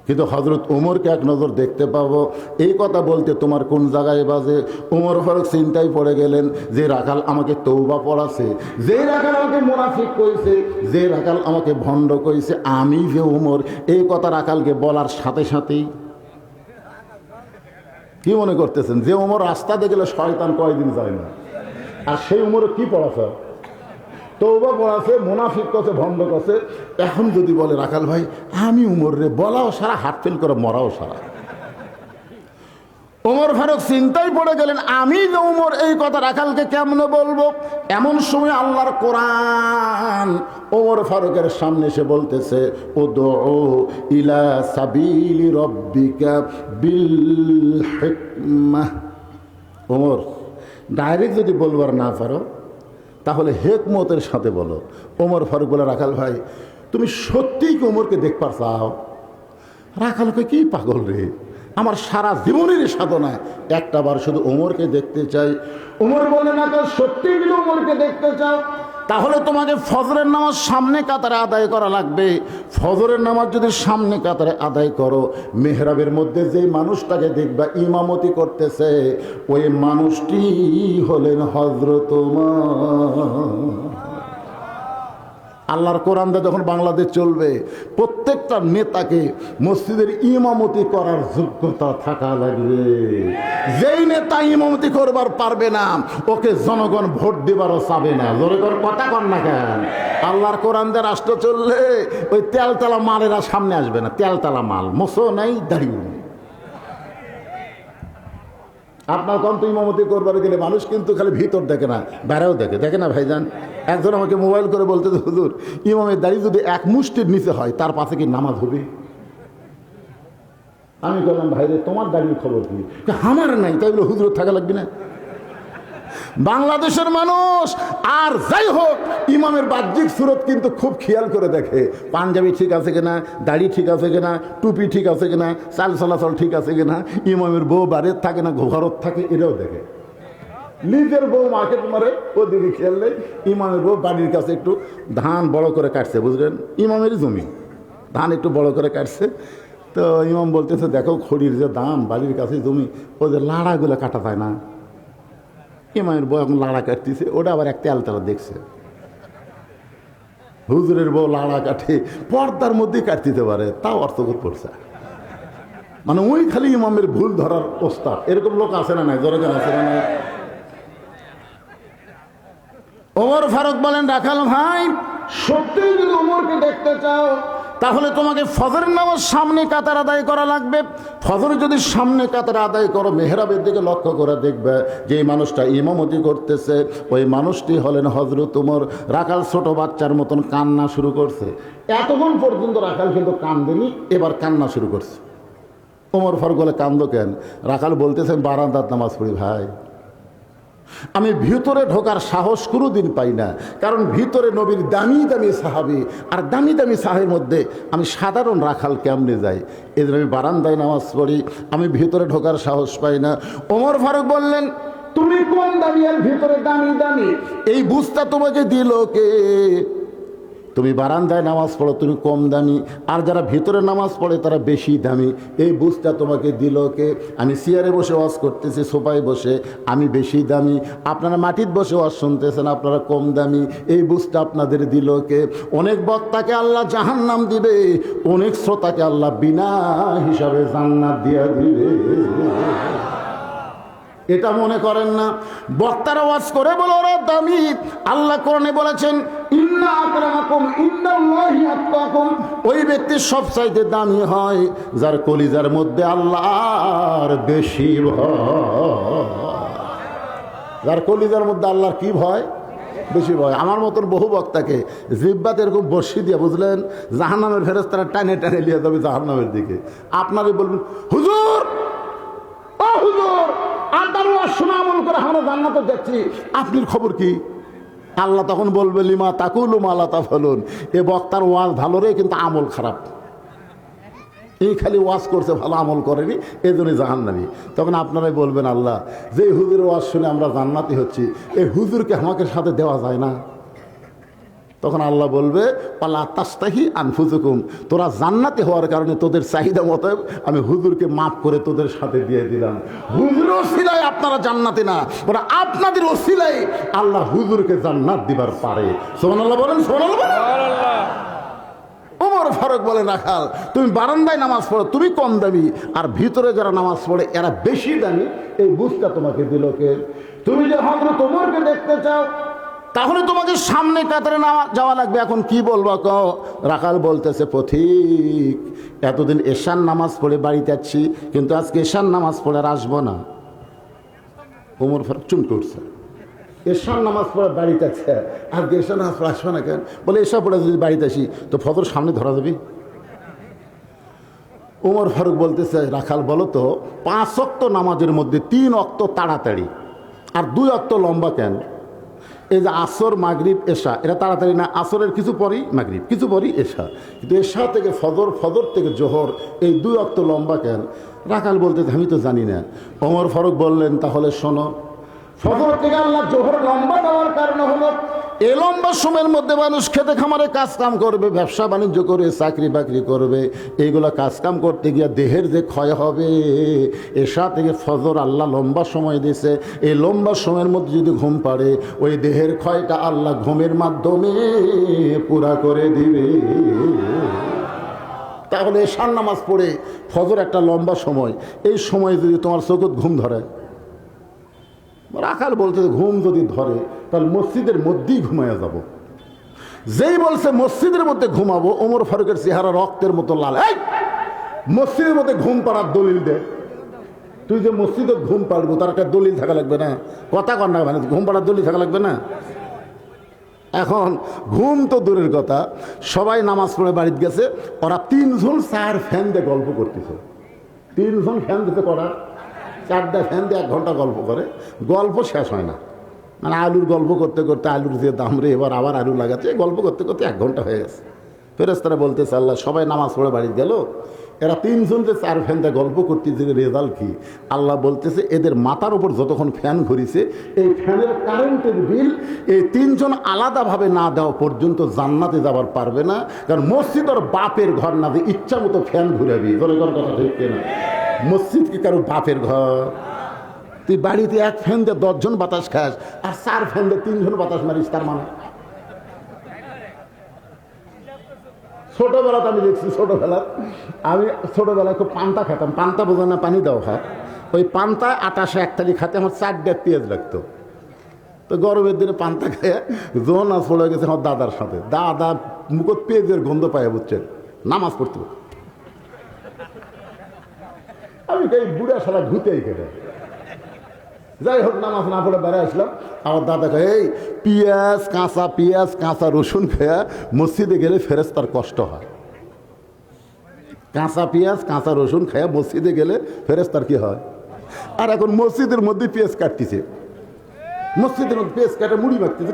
কিন্তু হযরত ওমরকে এক নজর দেখতে পাবো, এই কথা বলতে তোমার কোন জায়গায় বাজে? ওমর ফারুক চিন্তায় পড়ে গেলেন যে রাখাল আমাকে তওবা পড়াছে, যে রাখাল আমাকে মুনাফিক কইছে, যে রাখাল আমাকে ভণ্ড কইছে, আমি যে ওমর, এই কথা রাখালকে বলার সাথে সাথেই কি মনে করতেছেন যে ওমর রাস্তা দেখলে শয়তান কয়দিন যায় না? আর সেই ওমর কি পড়াছে? তওবা পড়াছে, মুনাফিক কথা, ভণ্ড কথা। এখন যদি বলে রাখাল ভাই আমি উমর রে, বলাও সারা, হাত ফেল করে মরাও সারা। ওমর ফারুক চিন্তায় পড়ে গেলেন, আমি যে উমর, এই কথা রাখালকে কেমনে বলবো? এমন সময় আল্লাহর কোরআন ওমর ফারুকের সামনে এসে বলতেছে, উদউ ইলা সাবিলি রাব্বিকা বিল হিকমাহ। ওমর, ডাইরেক্ট যদি বলবার না পারো তাহলে হেকমতের সাথে বলো। ওমর ফারুক বলে, রাখাল ভাই তুমি সত্যিই কি ওমরকে দেখবার চাও? রাখালকে কি পাগল রে, আমার সারা জীবনের সাধনায় একটা বার শুধু ওমরকে দেখতে চাই। ওমর বলে না তো সত্যি যদি ওমরকে দেখতে চাও তাহলে তোমাকে ফজরের নামাজ সামনে কাতারে আদায় করা লাগবে। ফজরের নামাজ যদি সামনে কাতারে আদায় করো, মেহরাবের মধ্যে যেই মানুষটাকে দেখবা ইমামতি করতেছে, ওই মানুষটি হলেন হযরত ওমর। আল্লাহর কোরআনটা যখন বাংলাদেশ চলবে, প্রত্যেকটা নেতাকে মসজিদের ইমামতি করার যোগ্যতা থাকা লাগবে। যেই নেতা ইমামতি করবার পারবে না, ওকে জনগণ ভোট দেবারও চাবে না। জোরে করে কথা কর না কেন? আল্লাহর কোরআন দিয়ে রাষ্ট্র চললে ওই তেলতলা মালেরা সামনে আসবে না। তেলতলা মাল, মোসো নাই, দাঁড়িয়ে নেই। আপনার কম তো ইমামতি করবার গেলে মানুষ কিন্তু খালি ভিতর দেখে না, বাইরেও দেখে। দেখে না ভাইজান? একজন আমাকে মোবাইল করে বলতে, হুজুর ইমামের দাড়ি যদি এক মুষ্টির নিচে হয় তার পাশে কি নামাজ হবে? আমি বললাম, ভাইরে তোমার দাড়ির খবর কি? আমার নাই। তাই বলে হুজুর থাকা লাগবে না? বাংলাদেশের মানুষ আর যাই হোক ইমামের বাহ্যিক সুরত কিন্তু খুব খেয়াল করে দেখে। পাঞ্জাবি ঠিক আছে কিনা, দাড়ি ঠিক আছে কিনা, টুপি ঠিক আছে কিনা, চাল চলাচল ঠিক আছে কিনা, ইমামের বউ বাড়ির থাকে না ঘরত থাকে, এটাও দেখে। নিজের বউ মার্কেট মারে, ওদিকে খেয়াল নেই। ইমামের বউ বাড়ির কাছে একটু ধান বড় করে কাটছে, বুঝলেন? ইমামেরই জমি, ধান একটু বড় করে কাটছে। তো ইমাম বলতেছে, দেখো খড়ির যে দাম, বাড়ির কাছে জমি, ওদের লাড়াগুলো কাটা যায় না। ইমামের বউ এখন লাড়া কাটতেছে, ওটা আবার এক তেলতলা দেখছে। হুজুরের বউ লাড়া কাটে, পর্দার মধ্যেই কাটতে পারে, তাও অর্থবোধ পড়ছে। মানে ওই খালি ইমামের ভুল ধরার ওস্তাদ। এরকম লোক আছে না নাই? জনগণ আছে না নাই? ওমর ফারুক বলেন, রাখাল ভাই সত্যি যদি ওমরকে দেখতে চাও তাহলে তোমাকে ফজরের নামাজ সামনে কাতার আদায় করা লাগবে। ফজর যদি সামনে কাতার আদায় করো, মেহরাবের দিকে লক্ষ্য করে দেখবে যে মানুষটা ইমামতি করতেছে ওই মানুষটি হলেন হযরত ওমর। রাখাল ছোট বাচ্চার মতন কান্না শুরু করছে। এতক্ষণ পর্যন্ত রাখাল কিন্তু কান্দেনি, এবার কান্না শুরু করছে। ওমর ফারুক বলে, কান্দো কেন? রাখাল বলতেছেন, বারান্দার নামাজ পড়ি ভাই, আমি ভিতরে ঢোকার সাহস কোনোদিন পাই না। কারণ ভিতরে নবীর দামি দামি সাহাবী, আর দামি দামি সাহাবের মধ্যে আমি সাধারণ রাখাল কেমনে যাই? এই জন্য আমি বারান্দায় নামাজ পড়ি, আমি ভিতরে ঢোকার সাহস পাই না। ওমর ফারুক বললেন, তুমি কোন দামি আর ভিতরে দামি দামি, এই বুঝটা তোমাকে দিল কে? তুমি বারান্দায় নামাজ পড়ো, তুমি কম দামি, আর যারা ভিতরে নামাজ পড়ে তারা বেশি দামি, এই বুঝটা তোমাকে দিল কে? আমি চেয়ারে বসে ওয়াজ করতেছি, সোফায় বসে, আমি বেশি দামি। আপনারা মাটির বসে ওয়াজ শুনতেছেন, আপনারা কম দামি, এই বুঝটা আপনাদের দিল কে? অনেক বক্তাকে আল্লাহ জাহান্নাম দিবে, অনেক শ্রোতাকে আল্লাহ বিনা হিসাবে জান্নাত দিয়া দিবে। এটা মনে করেন না। বক্তারা ওয়াজ করে বলে ওরা দামি। আল্লাহ কোরআনে বলেছেন, ইন্না আকরামাকুম ইনদাল্লাহি আতকাকুম, ওই ব্যক্তি সবচাইতে দামি হয় যার কলিজার মধ্যে আল্লাহর বেশি ভয়। যার কলিজার মধ্যে আল্লাহর কি ভয়? বেশি ভয়। আমার মতন বহু বক্তাকে জিব্বাতে এরকম বসি দিয়ে, বুঝলেন, জাহান্নামের ফেরেশতারা টানে টানে নিয়ে যাবে জাহান্নামের দিকে। আপনারই বলবেন, হুজুর ও হুজুর, আপনার ওয়াজ শোনা আমল করে আমরা জান্নাতে যাচ্ছি, আপনার খবর কি? আল্লাহ তখন বলবে, লিমা তাকুলু মা লা তাফআলুন, এ বক্তার ওয়াজ ভালো রে কিন্তু আমল খারাপ। এই খালি ওয়াজ করছে, ভালো আমল করেনি, এই জন্যই জাহান্নামী। তখন আপনারাই বলবেন, আল্লাহ, যে হুজুরের ওয়াজ শুনে আমরা জান্নাতি হচ্ছি, এই হুজুরকে আমাকে সাথে দেওয়া যায় না? তখন আল্লাহ বলবে, পালা তাস্তাহি আনফুসুকুম, তোরা জান্নাতি হওয়ার কারণে তোদের চাহিদা মতো আমি হুজুরকে মাফ করে তোদের সাথে দিয়ে দিলাম। হুজুর ওসিলায় আপনারা জান্নাতি না, ওরা আপনাদের ওসিলায় আল্লাহ হুজুরকে জান্নাত দিবার পারে। সুবহানাল্লাহ বলেন, সুবহানাল্লাহ। ওমর ফারুক বলে, রাখাল তুমি বারান্দায় নামাজ পড়ো, তুমি কম দামি, আর ভিতরে যারা নামাজ পড়ে এরা বেশি দামি, এই বুঝটা তোমাকে দিল কে? তুমি যে হযরত ওমরকে দেখতে চাও তাহলে তোমাকে সামনে কাতারে যাওয়া লাগবে। এখন কি বলবো ক? রাখাল বলতেছে, পথিক, এতদিন এশার নামাজ পড়ে বাড়িতে যাচ্ছি, কিন্তু আজকে এশার নামাজ পড়ে আর আসবো না। ওমর ফারুক চুমকে উঠছে, এশার নামাজ পড়ে বাড়িতে যাচ্ছে, আজকে এশার নামাজ পড়ে আসবে না কেন? বলে, এশা পড়ে যদি বাড়িতে আসি তো ফজর সামনে ধরা যাবে। ওমর ফারুক বলতেছে, রাখাল বলো তো, 5 ওয়াক্ত নামাজের মধ্যে 3 ওয়াক্ত তাড়াতাড়ি আর 2 ওয়াক্ত লম্বা কেন? এই যে আসর মাগরিব এশা এটা তাড়াতাড়ি না, আসরের কিছু পরই মাগরিব, কিছু পরই এশা, কিন্তু এশা থেকে ফজর, ফজর থেকে জোহর, এই 2 ওয়াক্ত লম্বা কেন? রাখাল বলতে আমি তো জানি না। ওমর ফারুক বললেন তাহলে শোনো, ফজর থেকে আল্লাহ জোহর লম্বা দেওয়ার কারণ হলো এই লম্বা সময়ের মধ্যে মানুষ খেতে খামারে কাজ কাম করবে, ব্যবসা বাণিজ্য করবে, চাকরি বাকরি করবে, এইগুলো কাজ কাম করতে গিয়ে দেহের যে ক্ষয় হবে, এশা থেকে ফজর আল্লাহ লম্বা সময় দিয়েছে। এই লম্বা সময়ের মধ্যে যদি ঘুম পাড়ে, ওই দেহের ক্ষয়টা আল্লাহ ঘুমের মাধ্যমে পুরা করে দিবে। তাহলে এশার নামাজ পড়ে ফজর একটা লম্বা সময়, এই সময় যদি তোমার চোখত ঘুম ধরে, রাখাল বলতে ঘুম যদি ধরে তাহলে মসজিদের মধ্যেই ঘুমাইয়া যাব। যেই বলছে মসজিদের মধ্যে ঘুমাবো, ওমর ফারুকের চেহারা রক্তের মতো লাল। এই মসজিদের মধ্যে ঘুম পাড়ার দলিল দে। তুই যে মসজিদে ঘুম পাড়বো তার একটা দলিল থাকা লাগবে না? কথা কর না, মানে ঘুম পাড়ার দলিল থাকা লাগবে না? এখন ঘুম তো দূরের কথা, সবাই নামাজ পড়ে বাড়িতে গেছে, ওরা 3 জন 4 ফ্যান দিয়ে গল্প করতেছে। 3 জন ফ্যান দিতে করা, 4টা ফ্যান দিয়ে 1 ঘন্টা গল্প করে, গল্প শেষ হয় না। মানে আলুর গল্প করতে করতে আলুর যে দাম রে, এবার আবার আলু লাগাচ্ছে, গল্প করতে করতে 1 ঘন্টা হয়ে গেছে। ফেরেশতারা বলতেছে আল্লাহ সবাই নামাজ পড়ে বাড়িতে গেল, এরা 3 জন যে 4 ফ্যান দিয়ে গল্প করতেছে, রেজাল্ট কি? আল্লাহ বলতেছে এদের মাথার উপর যতক্ষণ ফ্যান ঘুরিছে, এই ফ্যানের কারেন্টের বিল এই 3 জন আলাদাভাবে না দেওয়া পর্যন্ত জান্নাতে যাবার পারবে না। কারণ মসজিদ ওর বাপের ঘর না, যে ইচ্ছা মতো ফ্যান ঘুরাবি। জোরে কর কথা ঠিক না? মসজিদ কি কারো বাপের ঘর? তুই বাড়িতে 1 ফ্যান দিয়ে 10 জন বাতাস খাস, আর 4 ফ্যান দিয়ে 3 জন বাতাস মারিস, তার মানে? ছোটবেলাতে আমি দেখছি, আমি ছোটবেলায় খুব পান্তা খেতাম। পান্তা বোঝা না, পানি দেওয়া হয়। ওই পান্তায় 28 1 তালি খাতে আমার 4 ডেক পেঁয়াজ লাগতো। তো গরমের দিনে পান্তা খেয়ে জোন আজ পড়ে গেছে আমার দাদার সাথে। দাদা মুখত পেঁয়াজের গন্ধ পায়, বুঝছেন, নামাজ পড়তে। আমি এই বুড়া সারা ঘুতেই কেটে, যাই হোক নামাজ না পড়ে বেড়ে আসলাম। আমার দাদা কয় এই পেঁয়াজ, কাঁচা রসুন খেয়ে মসজিদে গেলে ফেরেশতার কষ্ট হয়। কাঁচা পেঁয়াজ, কাঁচা রসুন খেয়ে মসজিদে গেলে ফেরেশতার কি হয়? আর এখন মসজিদের মধ্যে পেঁয়াজ কাটতেছে, মসজিদের মধ্যে পেঁয়াজ কাটে মুড়ি মাখতেছে।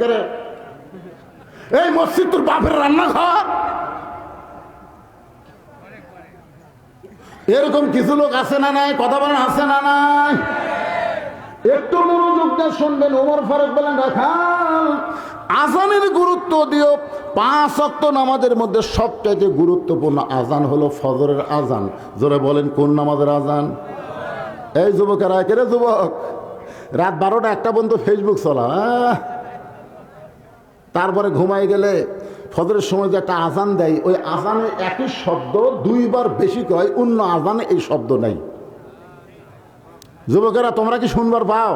এই মসজিদ তোর বাপের রান্নাঘর? এরকম কিছু লোক আছে না নাই? কথা বলেন, আছে না নাই? একটু মনোযোগ দিয়ে শুনবেন। ওমর ফারুক বলেন রাখাল আজানের গুরুত্ব দিও। 5 ওয়াক্ত নামাজের মধ্যে সবচাইতে গুরুত্বপূর্ণ আজান হলো ফজরের আজান। জোরে বলেন কোন নামাজের আজান? এই যুবকেরা, একেরে যুবক, রাত 12টা 1টা পর্যন্ত ফেসবুক চলা, তারপরে ঘুমাই গেলে ফজরের সময় যে একটা আজান দেয়, ওই আজানে একই শব্দ 2 বার বেশি কয়, অন্য আজানে এই শব্দ নাই। যুবকেরা তোমরা কি শুনবার পাও?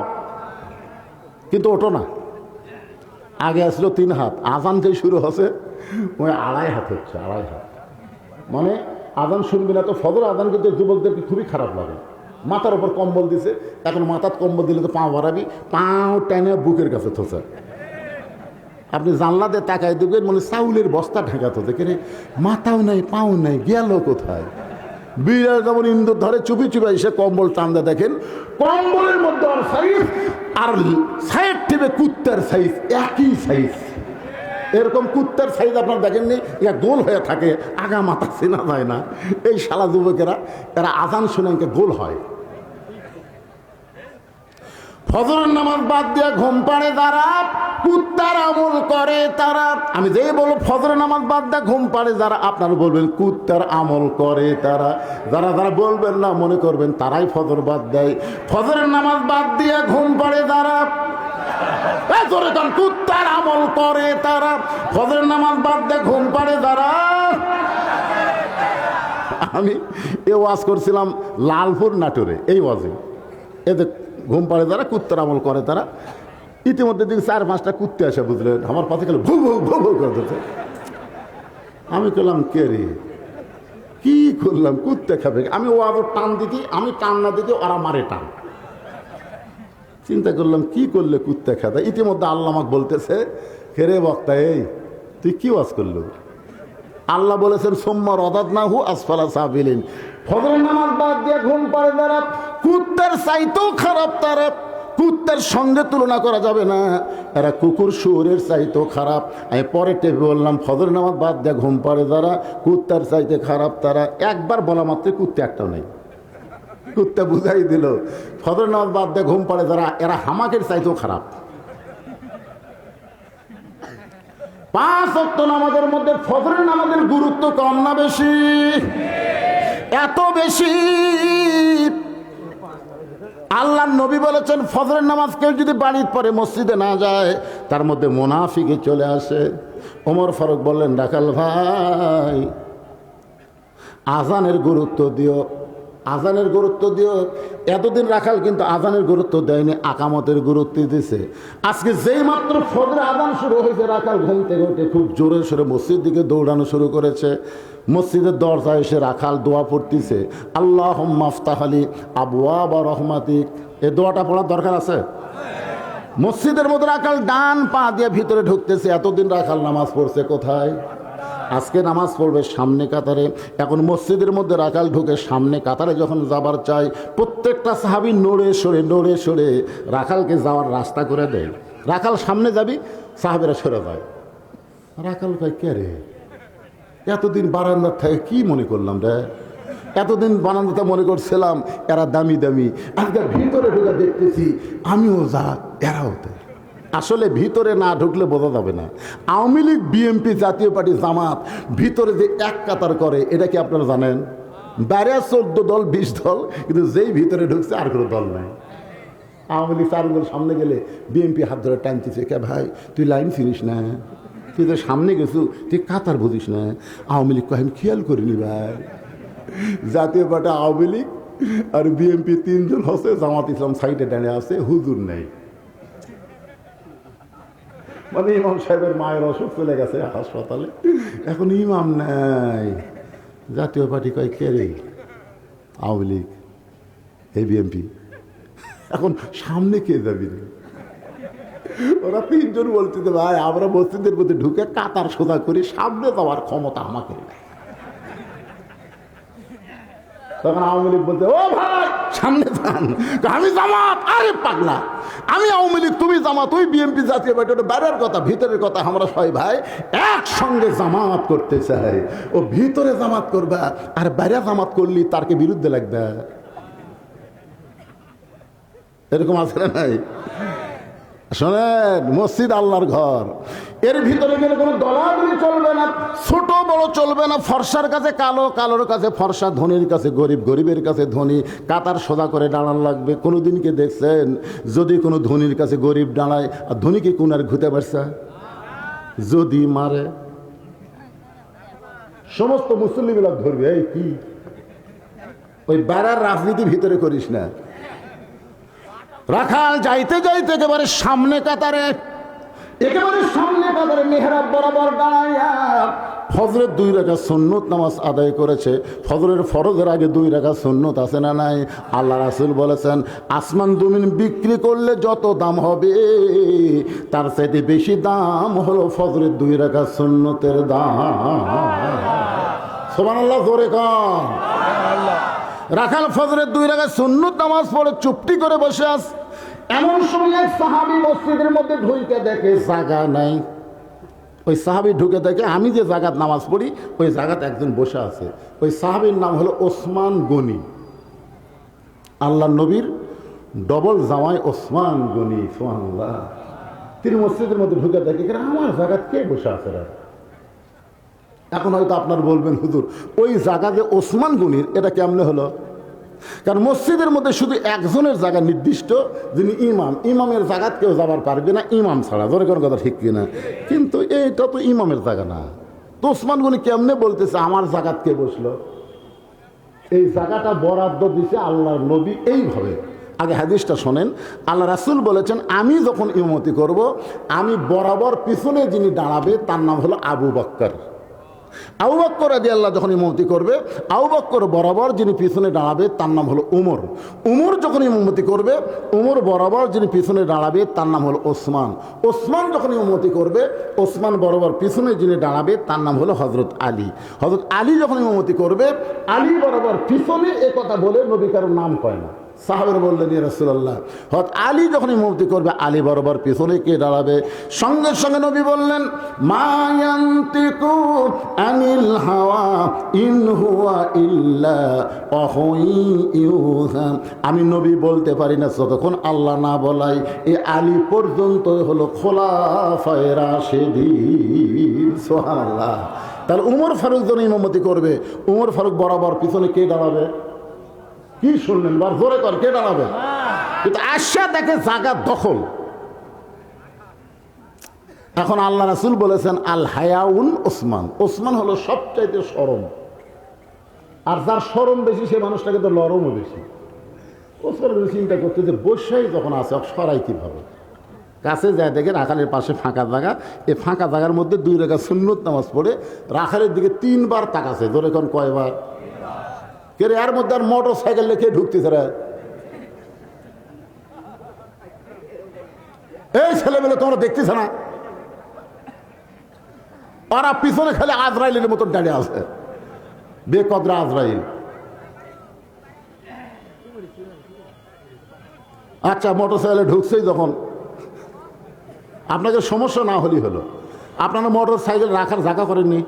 কিন্তু ওঠো না। আগে আসলো 3 হাত, আজান যেই শুরু হচ্ছে ওই 2.5 হাত হচ্ছে, 2.5 হাত। মানে আজান শুনবি না তো। ফজর আজান কিন্তু যুবকদেরকে খুবই খারাপ লাগে। মাথার ওপর কম্বল দিছে, এখন মাথার কম্বল দিলে তো পাও বাড়াবি, পাও টেনে বুকের কাছে থোছে। আপনি জানলা দিয়ে তাকাই দেখবেন মানে চাউলের বস্তা ঢাকাতে দেখে, মাথাও নাই পাও নাই, গেল কোথায়? বিড়াল যেমন ইন্দুর ধরে চুপি চুপি এসে কম্বল টানতে দেখেন, কম্বলের মধ্যে আর সাইজ আর সাইড টিপে কুত্তার সাইজ একই সাইজ। এরকম কুত্তার সাইজ আপনার দেখেননি? ইয়া গোল হয়ে থাকে, আগা মাথা চেনা যায় না। এই শালা যুবকেরা এরা আজান শুনে গোল হয়। ফজরের নামাজ বাদ দিয়ে ঘুম পাড়ে যারা, কুত্তার আমল করে তারা। আমি যেই বলবো ফজরের নামাজ বাদ দিয়ে ঘুম পাড়ে যারা, আপনারা বলবেন কুত্তার আমল করে তারা। যারা যারা বলবেন না মনে করবেন তারাই ফজর বাদ দেয়। ফজরের নামাজ বাদ দিয়ে ঘুম পাড়ে যারা, কুত্তার আমল করে তারা। ফজরের নামাজ বাদ দিয়ে ঘুম পাড়ে যারা। আমি এ ওয়াজ করছিলাম লালপুর নাটোরে, এই ওয়াজে এদের ঘুম পাড়ে যারা, কুত্তার আমল করে তারা। ইতিমধ্যে দিন 4-5টা কুত্তে আসে, বুঝলেন, আমার পাশে গেলে ভু ভু ভু ভু করতেছে। আমি করলাম কে রে, কি করলাম? কুত্তে খাবে। আমি ও আবার টান দিতি, আমি টান না দিতে ওরা মারে টান। চিন্তা করলাম কি করলে কুত্তে খাবে। ইতিমধ্যে আল্লাহ আমাকে বলতেছে, হেরে বক্তা এই তুই কি ওয়াজ করলো? আল্লাহ বলেছেন সোম্মা রদাদনাহু আসফালা সাফিলিন। ফজরের নামাজ বাদ দিয়ে ঘুম পাড়ে যারা, কুত্তার চাইতেও খারাপ তারা। কুত্তার সঙ্গে তুলনা করা যাবে না, এরা কুকুর শুয়োরের চাইতেও খারাপ। আমি পরে টেপে বললাম ফজর নামাজ বাদ দিয়ে ঘুম পাড়ে যারা, কুত্তার চাইতে খারাপ তারা। একবার বলা মাত্র কুত্তা একটাও নেই, কুত্তা বুঝাই দিল ফজর নামাজ বাদ দিয়ে ঘুম পাড়ে যারা, এরা হামাকের চাইতেও খারাপ। 5 ওয়াক্ত নামাজের মধ্যে ফজরের নামাজের গুরুত্ব কম না বেশি? এত বেশি। আল্লাহর নবী বলেছেন ফজরের নামাজ কেউ যদি বাড়ির পরে মসজিদে না যায় তার মধ্যে মুনাফিকি চলে আসে। ওমর ফারুক বললেন রাখাল ভাই আজানের গুরুত্ব দিও, আজানের গুরুত্ব দিও। এতদিন রাখাল কিন্তু আজানের গুরুত্ব দেয়নি, আকামতের গুরুত্ব দিছে। আজকে যেই মাত্র ফজরে আজান শুরু হয়েছে রাখাল ঘুম থেকে উঠে খুব জোরে সোরে মসজিদ দিকে দৌড়ানো শুরু করেছে। মসজিদের দরজায় এসে রাখাল দোয়া পড়তেছে, আল্লাহুম্মা আফতাহ লি আবওয়াবা রহমাতিক। এই দোয়াটা পড়ার দরকার আছে? মসজিদের মধ্যে রাখাল ডান পা দিয়ে ভিতরে ঢুকতেছে। এতদিন রাখাল নামাজ পড়ছে কোথায়? আজকে নামাজ পড়বে সামনে কাতারে। এখন মসজিদের মধ্যে রাখাল ঢুকে সামনে কাতারে যখন যাবার চাই, প্রত্যেকটা সাহাবী নড়ে সরে রাখালকে যাওয়ার রাস্তা করে দেয়। রাখাল সামনে যাবি, সাহাবীরা সরে যায়। রাখাল কয় কে রে, এতদিন বারান্দার থেকে কি মনে করলাম রে, এতদিন বারান্দাতে মনে করছিলাম এরা দামি দামি, আজকে ভিতরে ঢুকে দেখতেছি আমিও যা এরাও তাই। আসলে ভিতরে না ঢুকলে বোঝা যাবে না। আওয়ামী লীগ, বিএনপি, জাতীয় পার্টি, জামাত ভিতরে যে এক কাতার করে এটা কি আপনারা জানেন? বাইরে 14 দল 20 দল, কিন্তু যেই ভিতরে ঢুকছে আর কোনো দল নাই। আওয়ামী লীগ 4 দল সামনে গেলে বিএনপি হাত ধরে টানতেছে, কে ভাই তুই লাইন চিনিস না, তুই তো সামনে গেছু, তুই কাতার বুঝিস না। আওয়ামী লীগ কহেন খেয়াল করিনি ভাই। জাতীয় পার্টি আওয়ামী লীগ আর বিএনপি 3 জন হচ্ছে, জামাত ইসলাম সাইডে ডানে আছে, হুজুর নেই। মানে ইমাম সাহেবের মায়ের অসুখ চলে গেছে হাসপাতালে, এখন ইমাম নাই। জাতীয় পার্টি কয় কে রে, আওয়ামী লীগ, এই বিএনপি, এখন সামনে কে যাবি রে? ওরা 3 জন বলছে ভাই আমরা মসজিদের মধ্যে ঢুকে কাতার সোজা করি, সামনে যাওয়ার ক্ষমতা আমাকে। তখন আওয়ামী লীগ বলতে ও ভাই সামনে যান, আমি জামাত। আরে পাগলা, আমি আওয়ামী লীগ, তুমি জামাত, তুই বিএনপি, জাতীয় পার্টি, ওটা বাইরের কথা, ভিতরের কথা। আমরা সবাই ভাই একসঙ্গে জামাত করতে চাই। ও ভিতরে জামাত করবা আর বাইরে জামাত করলি তারকে বিরুদ্ধে লাগবে, এরকম আছে না নাই? শোনেন, মসজিদ আল্লাহর ঘর, এর ভিতরে গেলে কোনো দলাদলি চলবে না, ছোট বড় চলবে না, ফর্সার কাছে কালো, কালোর কাছে ফর্সা, ধনীর কাছে গরিব, গরিবের কাছে ধনী। কাতার সোজা করে দাঁড়ান লাগবে। কোনোদিনকে দেখছেন যদি কোনো ধনীর কাছে গরিব দাঁড়ায় আর ধনীকে কোন আর ঘুরতে পারছে? যদি মারে সমস্ত মুসল্লিগুলো ধরবে, এই কি ওই বেড়ার রাজনীতি ভিতরে করিস না। রাখাল যাইতে যাইতে একেবারে সামনে কাতারে, একেবারে সামনে কাতারে মেহরাব বরাবর দাঁড়াইয়া ফজরের 2 রাকাত সুন্নত নামাজ আদায় করেছে। ফজরের ফরজের আগে 2 রাকাত সুন্নত আছে না নাই? আল্লাহ রাসূল বলেছেন আসমান জমিন বিক্রি করলে যত দাম হবে তার চাইতে বেশি দাম হলো ফজরের 2 রাকাত সুন্নতের দাম। সুবহানাল্লাহ, জোরে কন। রাখাল ফজরের 2 রাকাত সুন্নত নামাজ পড়ে চুপটি করে বসে আছে। এমন সময় এক সাহাবী মসজিদের মধ্যে ঢুকে দেখে জায়গা নাই। ওই সাহাবী ঢুকে দেখে আমি যে জায়গায় নামাজ পড়ি ওই জায়গাতে একজন বসে আছে। ওই সাহাবীর নাম হলো ওসমান গনি। আল্লাহ নবীর ডবল জামাই ওসমান গনি, সুবহানাল্লাহ। তিনি মসজিদের মধ্যে ঢুকে দেখে আমার জায়গায় কে বসে আছে? এখন হয়তো আপনার বলবেন হুজুর ওই জায়গা যে ওসমান গনির, এটা কেমনে হলো? কারণ মসজিদের মধ্যে শুধু একজনের জায়গা নির্দিষ্ট, যিনি ইমাম। ইমামের জায়গাত কেউ যাবার পারবে না ইমাম ছাড়া, ধরে কোনো কথা ঠিক কিনা? কিন্তু এইটা তো ইমামের জায়গা না। তো ওসমান গনি কেমনে বলতেছে আমার জায়গাত কে বসলো? এই জায়গাটা বরাদ্দ দিছে আল্লাহর নবী এইভাবে। আগে হাদিসটা শোনেন। আল্লাহ রাসূল বলেছেন আমি যখন ইমামতি করব আমি বরাবর পিছনে যিনি দাঁড়াবে তার নাম হলো আবু বকর। আবু বকর রাদিয়াল্লাহু যখন ইমামতি করবে, আবু বকর বরাবর যিনি পিছনে দাঁড়াবে তার নাম হলো উমর। উমর যখন ইমামতি করবে, উমর বরাবর যিনি পিছনে দাঁড়াবে তার নাম হলো ওসমান। ওসমান যখন ইমামতি করবে, ওসমান বরাবর পিছনে যিনি দাঁড়াবে তার নাম হলো হযরত আলী। হযরত আলী যখন ইমামতি করবে, আলী বরাবর পিছনে, এ কথা বলে নবী কারোর নাম কয় না, সাহাবের বললেন ইয়া রাসূলুল্লাহ, হযরত আলী যখন ইমামতি করবে আলী বরাবর পিছনে কে দাঁড়াবে? সঙ্গে সঙ্গে নবী বললেন মা ইয়ান্তিকু আনিল হাওয়া ইন হুয়া ইল্লা ওয়াহয়ুন ইউহা। আমি নবী বলতে পারি না যতক্ষণ আল্লাহ না বলাই। এই আলী পর্যন্ত হলো খোলাফায়ে রাশিদিন। সুবহানাল্লাহ। তাহলে উমর ফারুক যখন ইমামতি করবে, উমর ফারুক বরাবর পিছনে কে দাঁড়াবে? কি শুনলেন? বার জোরে কর, কে দাঁড়াবে? কিন্তু আশা দেখে জায়গা দখল। এখন আল্লাহ রাসূল বলেছেন আল হায়াউন ওসমান, ওসমান হলো সবচাইতে শরম। আর যার শরম বেশি সে মানুষটাকে তো লরমও বেশি। ওসমান চিন্তা করতে যে বসাই যখন আছে সরাই কিভাবে, কাছে যায় দেখে রাখালের পাশে ফাঁকা জায়গা, এই ফাঁকা জায়গার মধ্যে 2 রাকাত সুন্নত নামাজ পড়ে রাখালের দিকে 3 বার তাকাছে। ধরে কোন কয়বার? কে রে? এর মধ্যে আর মোটর সাইকেল লেখে ঢুকতেছে রে। এই ছেলেমেলে তোমরা দেখতেছ না? ওরা পিছনে খেলে আজরাইলের মতন দাঁড়িয়ে আছে, বেকদরা আজরাইল। আচ্ছা, মোটর সাইকেলে ঢুকছেই যখন আপনাকে সমস্যা না হলেই হলো। আপনারা মোটর সাইকেল রাখার জায়গা করেননি?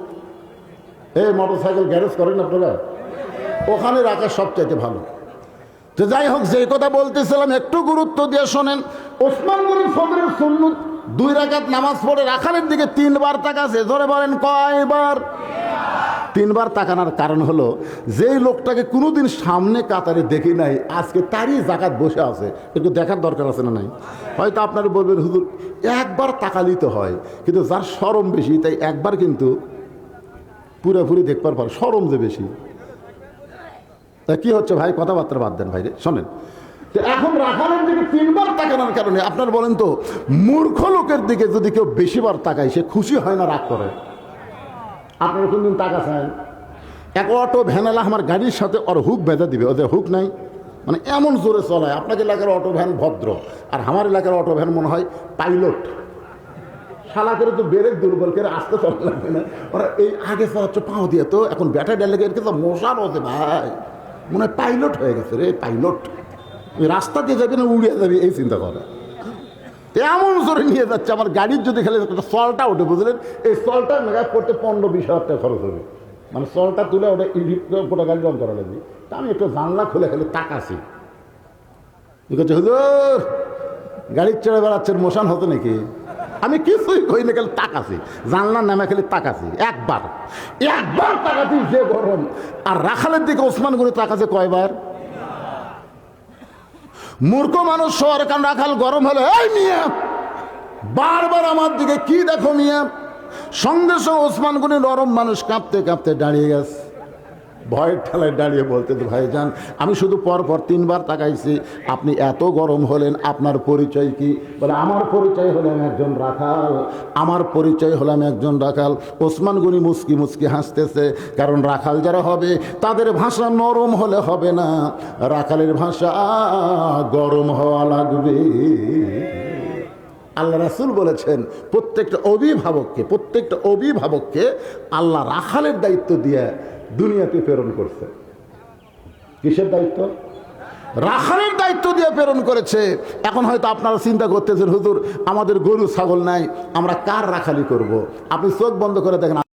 এই মোটর সাইকেল গ্যারেজ করেন আপনারা? ওখানে রাখা সবচাইতে ভালো। তো যাই হোক, যে কথা বলতেছিলাম একটু গুরুত্ব দিয়ে শোনেন। ওসমান গনি ফজরের সুন্নত 2 রাকাত নামাজ পড়ে রাখালের দিকে 3 বার তাকাছে। ধরে বলেন কয়বার? 3 বার তাকানোর কারণ হলো যেই লোকটাকে কোনোদিন সামনে কাতারে দেখি নাই, আজকে তারই জাকাত বসে আছে, একটু দেখার দরকার আছে না নাই? হয়তো আপনারা বলবেন হুজুর একবার তাকালেই তো হয়, কিন্তু যার শরম বেশি তাই একবার কিন্তু পুরোপুরি দেখবার পর শরম যে বেশি। তা কি হচ্ছে ভাই? কথাবার্তা বাদ দেন ভাই রে, শোনেন। এখন রাখালের দিকে 3 বার তাকানোর কারণে আপনার বলেন তো, মূর্খ লোকের দিকে যদি কেউ বেশিবার তাকায় সে খুশি হয় না রাগ করে? আপনারা কোনদিন তাকাছেন? এক অটো ভ্যানালা আমার গাড়ির সাথে ওর হুক বেঁধে দিবে, ওদের হুক নাই, মানে এমন জোরে চলায়। আপনাকে এলাকার অটো ভ্যান ভদ্র, আর আমার এলাকার অটো ভ্যান মনে হয় পাইলট। শালা করে তো ব্রেক দুর্বল করে আসতে চলা লাগবে না, ওরা এই আগে চালাচ্ছে পাও দিয়ে। তো এখন ব্যাটারি ডালে এর কিন্তু মশার হতে ভাই, মনে হয় পাইলট হয়ে গেছে রে, পাইলট। ওই রাস্তা দিয়ে যাবে না উড়িয়ে যাবে এই চিন্তা করে, এমন জোরে নিয়ে যাচ্ছে। আমার গাড়ির যদি খেলে সলটা ওঠে, বুঝলেন, এই সলটা মেকআপ করতে 15-20 হাজার টাকা খরচ হবে। মানে সলটা তুলে ওটা ইডিট গোটা গাড়ি রং করা লাগবে। তা আমি একটু জানলা খুলে খেলে তাকাছি, হুজুর গাড়ির চেড়ে বেড়াচ্ছেন, মোশন হতো নাকি? আমি কিছুই কই না, খেলে তাকাছি, জানলার নামে খেলে তাকাছি। একবার তাকাছি, যে গরম। আর রাখালের দিকে ওসমান গনি তাকাছে কয়বার? মূর্খ মানুষ শোয়ার কারণ রাখাল গরম হলে এই মিয়া বারবার আমার দিকে কি দেখো মিয়া। সঙ্গে সঙ্গে ওসমান গনি নরম মানুষ কাঁপতে কাঁপতে দাঁড়িয়ে গেছে, ভয়ের ঠেলায় দাঁড়িয়ে বলতে, ভাইজান আমি শুধু পরপর 3 বার তাকাইছি, আপনি এত গরম হলেন, আপনার পরিচয় কি? বলে আমার পরিচয় হলো আমি একজন রাখাল, আমার পরিচয় হলো আমি একজন রাখাল। ওসমান গনি মুচকি মুচকি হাসতেছে, কারণ রাখাল যারা হবে তাদের ভাষা নরম হলে হবে না, রাখালের ভাষা গরম হওয়া লাগবে। আল্লাহ রাসূল বলেছেন প্রত্যেকটা অভিভাবককে আল্লাহ রাখালের দায়িত্ব দিয়ে দুনিয়াতে প্রেরণ করছে। কিসের দায়িত্ব? রাখালের দায়িত্ব দিয়ে প্রেরণ করেছে। এখন হয়তো আপনারা চিন্তা করতেছেন হুজুর আমাদের গরু ছাগল নাই, আমরা কার রাখালি করব? আপনি চোখ বন্ধ করে দেখেন।